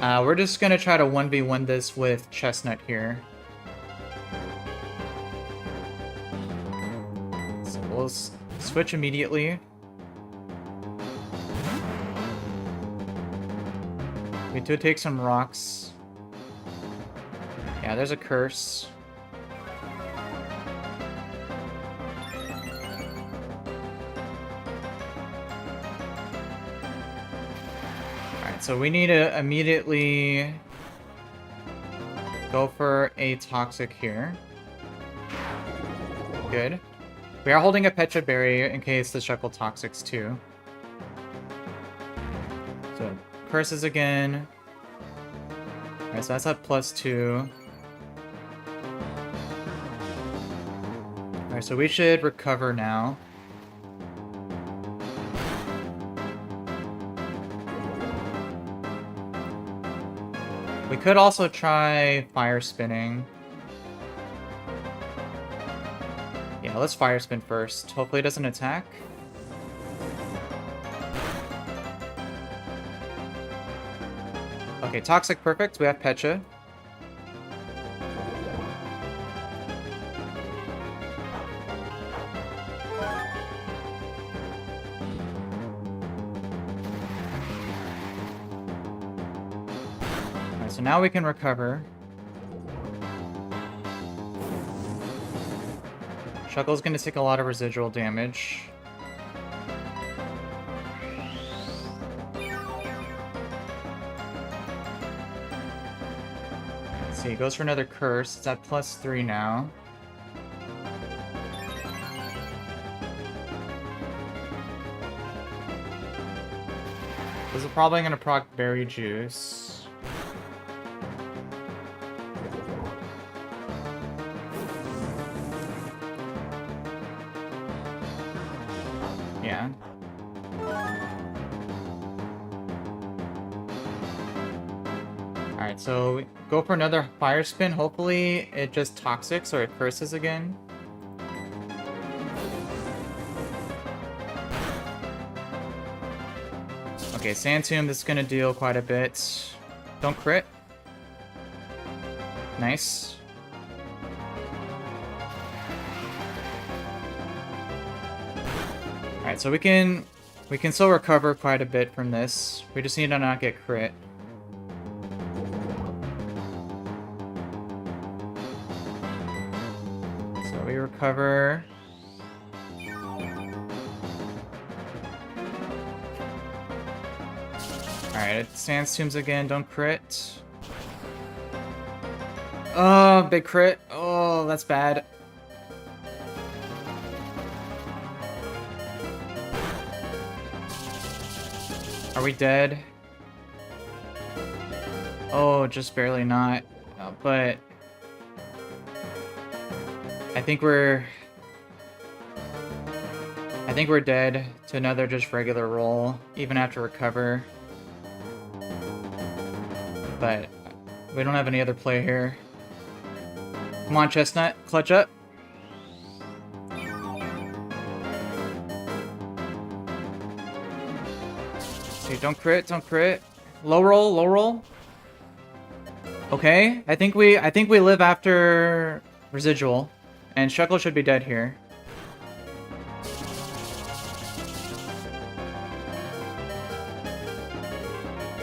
We're just gonna try to 1v1 this with Chestnut here. So we'll switch immediately. We do take some rocks. Yeah, there's a curse. Alright, so we need to immediately go for a toxic here. Good. We are holding a Pecha Berry in case the Shuckle Toxics too. So, curses again. Alright, so that's at +2. Alright, so we should recover now. We could also try fire spinning. Yeah, let's fire spin first. Hopefully it doesn't attack. Okay, Toxic perfect. We have Pecha. Alright, so now we can recover. Shuckle's gonna take a lot of residual damage. Let's see, he goes for another curse. It's at +3 now. This is probably gonna proc Berry Juice. Yeah. Alright, so we go for another fire spin. Hopefully it just toxics or it curses again. Okay, Sand Tomb, this is gonna deal quite a bit. Don't crit. Nice. Alright, so we can still recover quite a bit from this. We just need to not get crit. So we recover. Alright, Sand Tombs again, don't crit. Oh, big crit. Oh, that's bad. Are we dead? Oh, just barely not. But I think we're dead to another just regular roll, even after recover. But we don't have any other play here. Come on, Chestnut, clutch up. Okay, don't crit, don't crit. Low roll, low roll. Okay, I think we live after residual, and Shuckle should be dead here.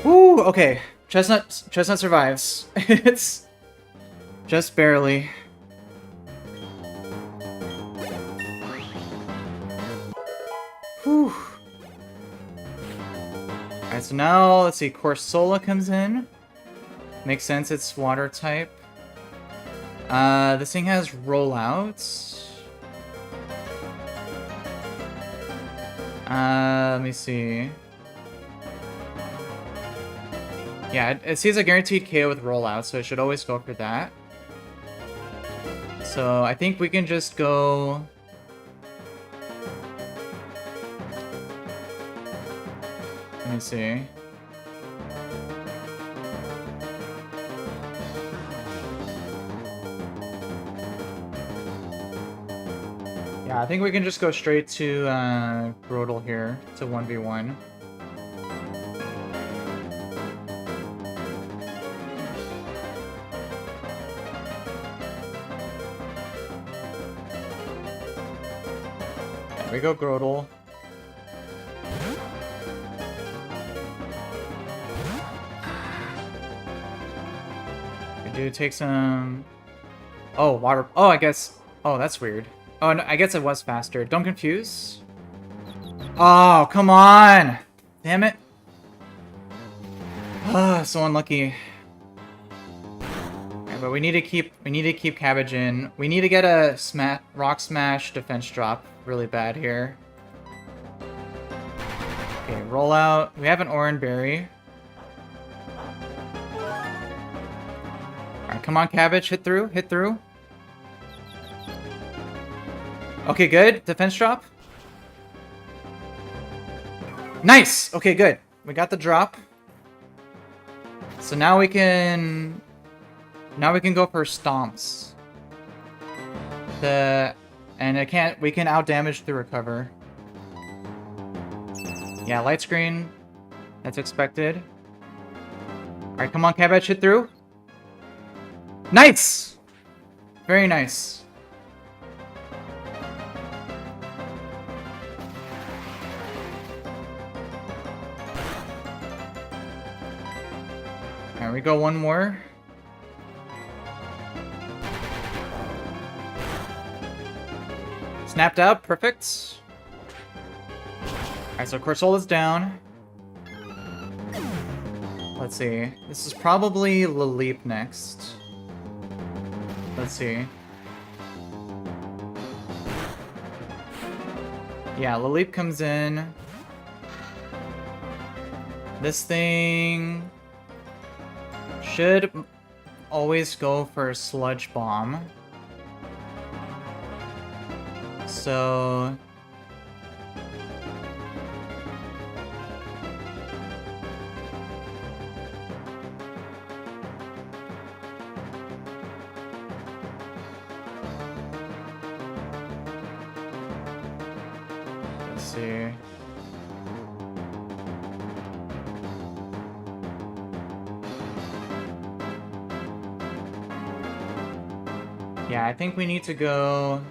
Woo, okay. Chestnut survives. It's just barely. Whew. Alright, so now, let's see, Corsola comes in. Makes sense, it's water type. This thing has rollouts. Let me see. Yeah, it sees a guaranteed KO with rollout, so it should always go for that. So I think we can just go... Let me see. Yeah, I think we can just go straight to Grodel here to 1v1. There we go, Grodel. do take some... Oh, water... Oh, I guess... Oh, that's weird. Oh, no, I guess it was faster. Don't confuse. Oh, come on! Damn it. Oh, so unlucky. Okay, but we need to keep Cabbage in. We need to get a rock smash defense drop really bad here. Okay, roll out. We have an Oran Berry. Alright, come on, Cabbage. Hit through. Hit through. Okay, good. Defense drop. Nice! Okay, good. We got the drop. So now we can... Now we can go for stomps. And we can out-damage the recover. Yeah, light screen. That's expected. Alright, come on, Cabbage, hit through. Nice! Very nice. Alright, we go one more. Snapped out, perfect. Alright, so Corsola's down. Let's see. This is probably Laleep next. Let's see. Yeah, Laleep comes in. This thing should always go for Sludge Bomb. So... Let's see. Yeah, I think we need to go...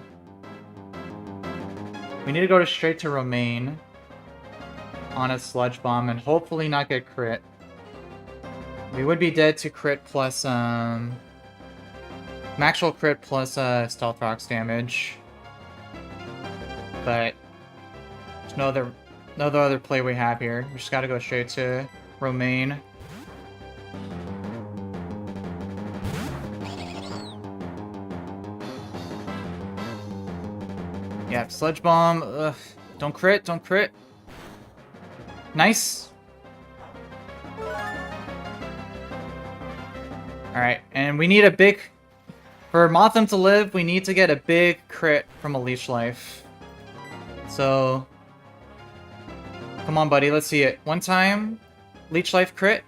We need to go straight to Romaine on a Sludge Bomb and hopefully not get crit. We would be dead to crit plus, actual crit plus, Stealth Rocks damage. But there's no other play we have here. We just gotta go straight to Romaine. Yeah, Sludge Bomb. Ugh. Don't crit, don't crit. Nice. Alright, and we need a big... For Motham to live, we need to get a big crit from a Leech Life. So... Come on, buddy, let's see it. One time, Leech Life crit.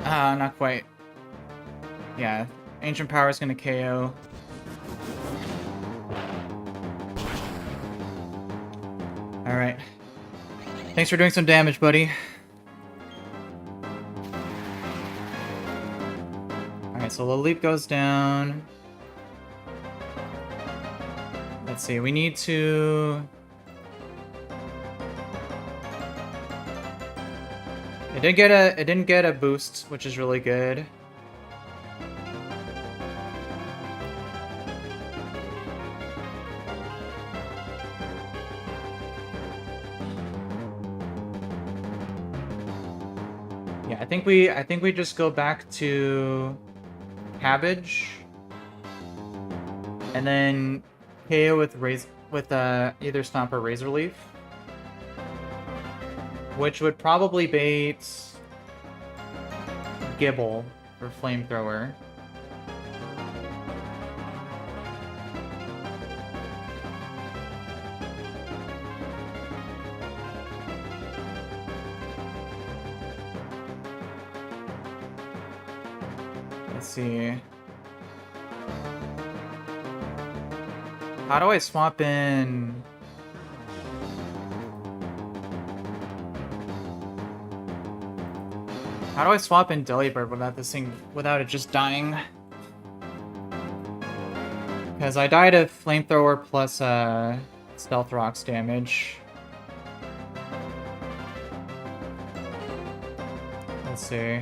Ah, not quite. Yeah, Ancient Power is gonna KO. Alright. Thanks for doing some damage, buddy. Alright, so Laleep goes down. Let's see, we need to... It didn't get a boost, which is really good. Yeah, I think we just go back to Cabbage and then KO with either Stomp or Razor Leaf. Which would probably bait Gibble for Flamethrower. Let's see. How do I swap in... How do I swap in Delibird without it just dying? Because I died of Flamethrower plus Stealth Rocks damage. Let's see.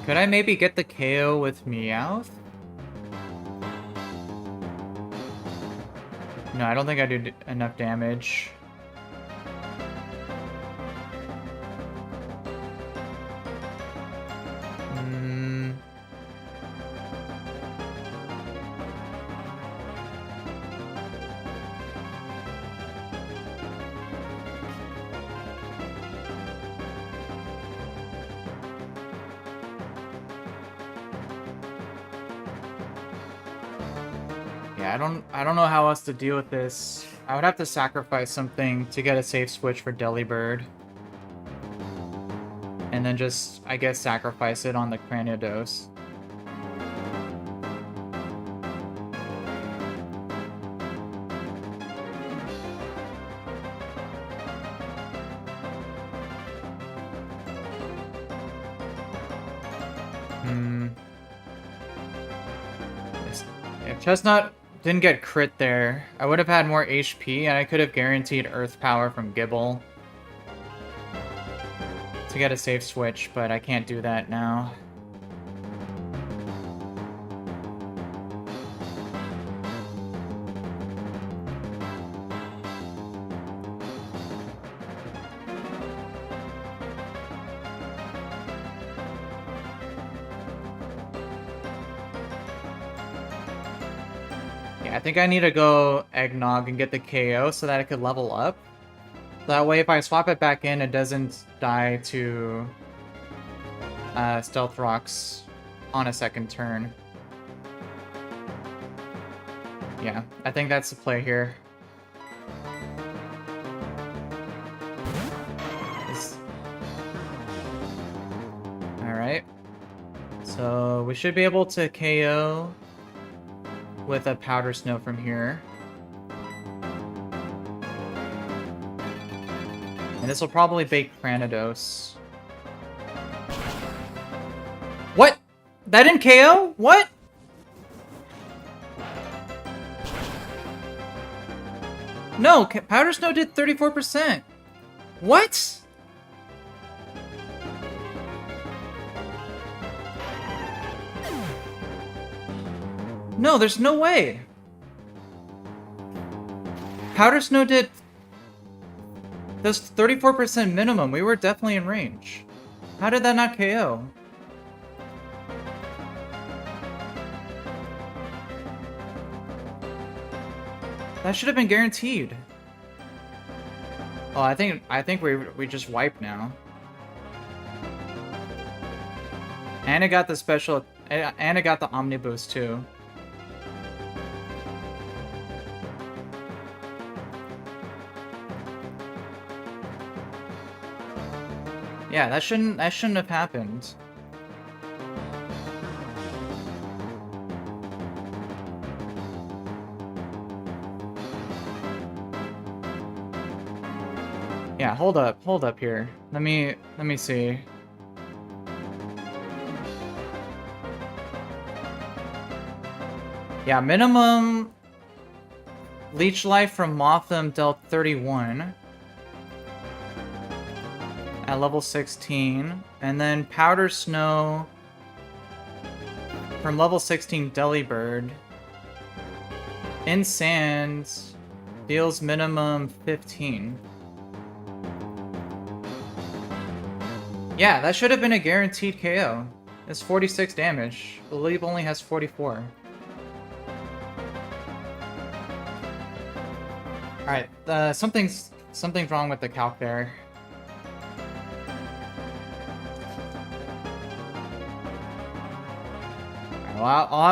Could I maybe get the KO with Meowth? No, I don't think I did enough damage. Yeah, I don't know how else to deal with this. I would have to sacrifice something to get a safe switch for Delibird. And then just, I guess, sacrifice it on the Cranidos. If Chestnut didn't get crit there, I would have had more HP and I could have guaranteed Earth Power from Gibble to get a safe switch, but I can't do that now. I think I need to go Eggnog and get the KO so that I could level up. That way, if I swap it back in, it doesn't die to Stealth Rocks on a second turn. Yeah, I think that's the play here. Alright. So, we should be able to KO with a Powder Snow from here. And this will probably bake Cranidos. What? That didn't KO? What? No, Powder Snow did 34%. What? No, there's no way. Powder Snow did... That's 34% minimum. We were definitely in range. How did that not KO? That should have been guaranteed. Oh, I think we just wiped now. And it got the special... And it got the Omniboost too. Yeah, that shouldn't have happened. Yeah, hold up here. Let me see. Yeah, minimum Leech Life from Motham dealt 31 at level 16, and then Powder Snow from level 16 Delibird in Sand deals minimum 15. Yeah, that should have been a guaranteed KO. It's 46 damage. The Leap only has 44. Alright, something's wrong with the calc there. Well, I'll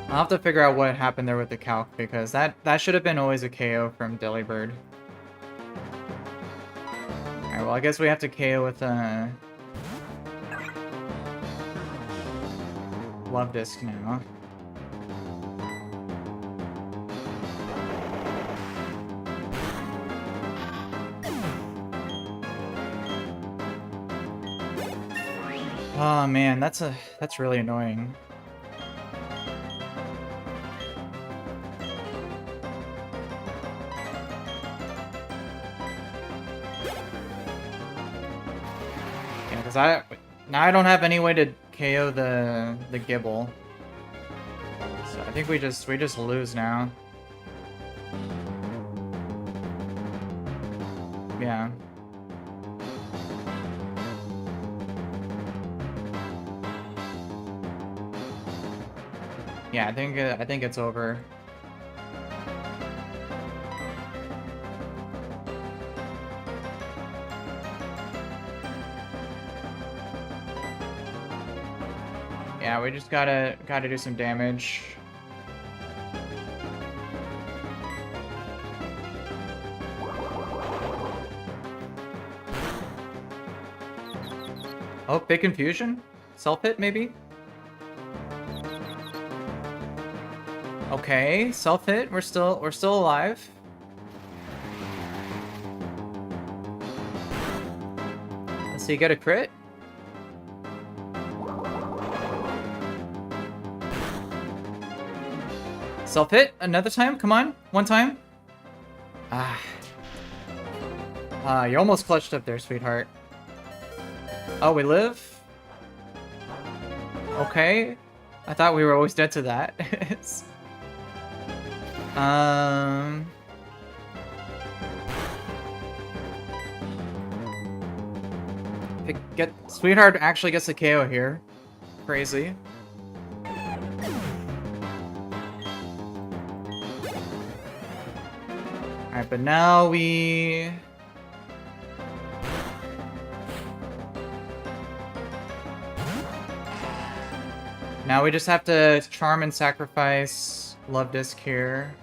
have to figure out what happened there with the calc, because that should have been always a KO from Delibird. Alright, well I guess we have to KO with Love Disc now. Oh man, that's really annoying. Yeah, because now I don't have any way to KO the Gibble. So I think we just lose now. Yeah. Yeah, I think it's over. Yeah, we just gotta do some damage. Oh, big confusion? Self-hit, maybe? Okay, self-hit. We're still alive. Let's see, get a crit. Self-hit another time. Come on, one time. You almost clutched up there, sweetheart. Oh, we live. Okay, I thought we were always dead to that. Sweetheart actually gets a KO here. Crazy. Alright, but now we... Now we just have to charm and sacrifice Love Disc here.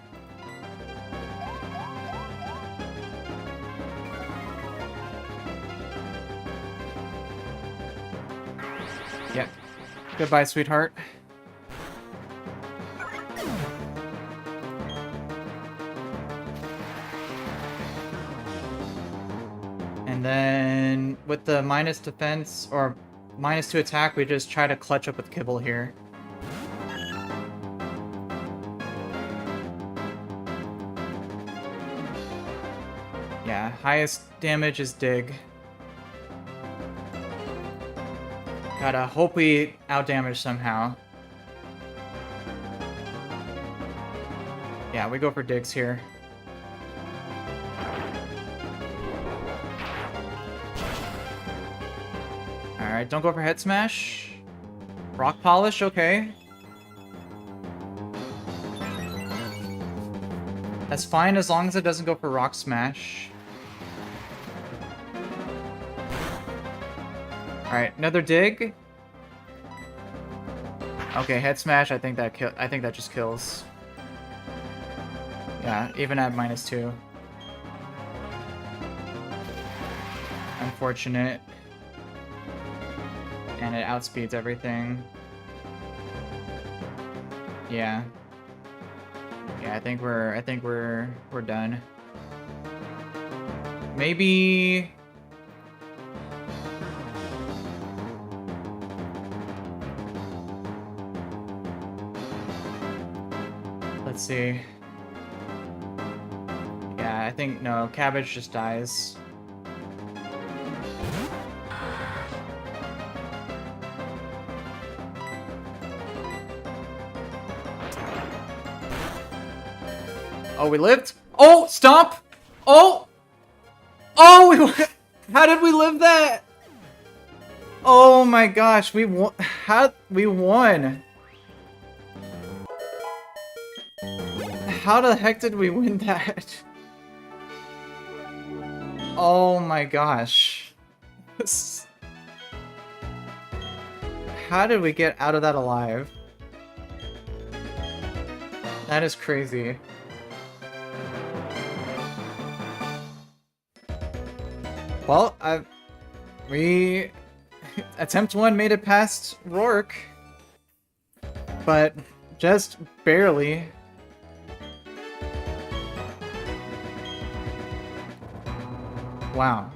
Yep. Goodbye, sweetheart. And then with the minus defense or minus 2 attack, we just try to clutch up with Kibble here. Yeah, highest damage is Dig. Gotta hope we outdamage somehow. Yeah, we go for Digs here. Alright, don't go for Head Smash. Rock Polish, okay. That's fine as long as it doesn't go for Rock Smash. Alright, another dig. Okay, Head Smash, I think that just kills. Yeah, even at -2. Unfortunate. And it outspeeds everything. Yeah. Yeah, I think we're done. Maybe let's see. Yeah, I think no, Cabbage just dies. Oh, we lived? Oh, stomp! Oh! Oh, how did we live that? Oh my gosh, we won. We won? How the heck did we win that? Oh my gosh. How did we get out of that alive? That is crazy. Well, we attempt 1 made it past Rourke. but just barely. Wow.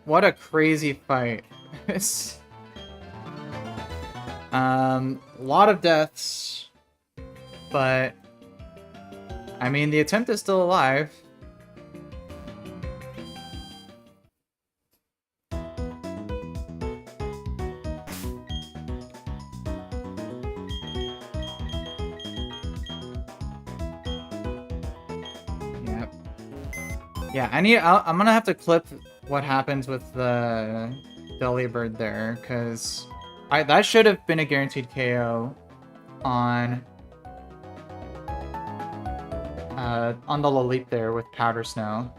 What a crazy fight. It's a lot of deaths, but I mean the attempt is still alive. Yep. Yeah, I'm gonna have to clip what happens with the Delibird there, because that should have been a guaranteed KO on the Laleep there with Powder Snow.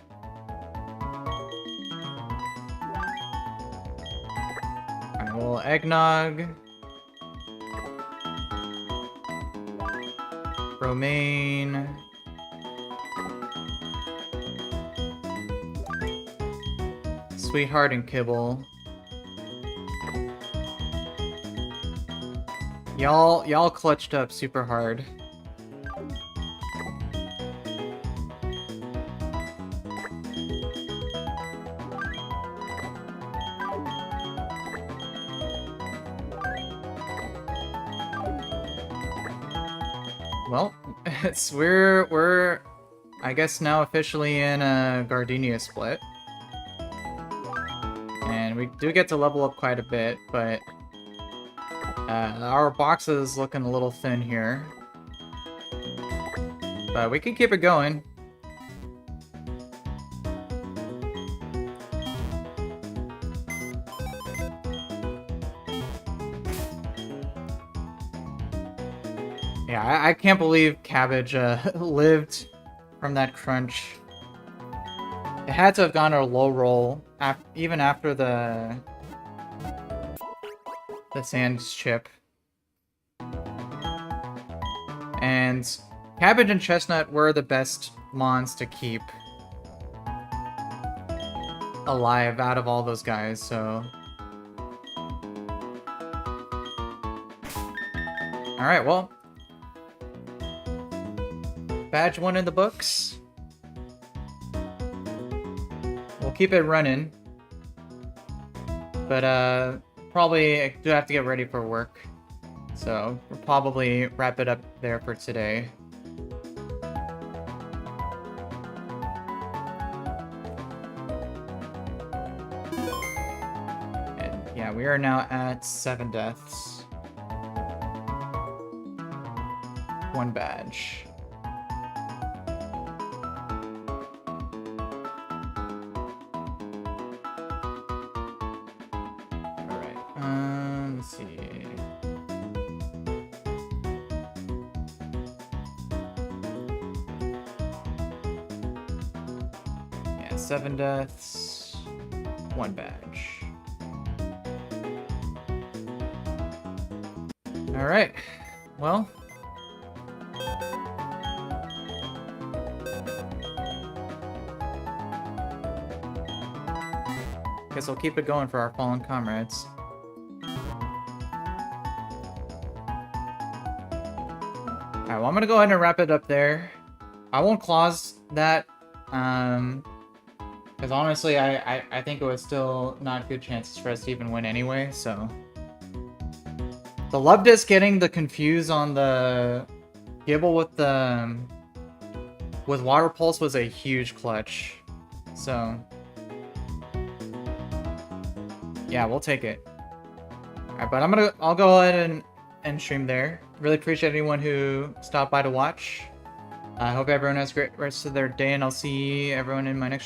Alright, well, Eggnog. Romaine. Sweetheart and Kibble. Y'all clutched up super hard. Well, we're I guess now officially in a Gardenia split. And we do get to level up quite a bit, but our box is looking a little thin here. But we can keep it going. Yeah, I can't believe Cabbage lived from that crunch. It had to have gone a low roll, even after the Sands chip. And Cabbage and Chestnut were the best mons to keep alive out of all those guys, so... Alright, well... Badge 1 in the books. We'll keep it running. But, probably do have to get ready for work. So, we'll probably wrap it up there for today. And yeah, we are now at 7 deaths. 1 badge. Let's see. Yeah, 7 deaths, 1 badge. Alright, well. Guess I'll keep it going for our fallen comrades. Alright, well, I'm gonna go ahead and wrap it up there. I won't clause that, because honestly, I think it was still not good chances for us to even win anyway, so... The Love Disc getting the confuse on the Gibble with the... with Water Pulse was a huge clutch, so... Yeah, we'll take it. Alright, but I'll go ahead and end stream there. Really appreciate anyone who stopped by to watch. I hope everyone has a great rest of their day, and I'll see everyone in my next stream.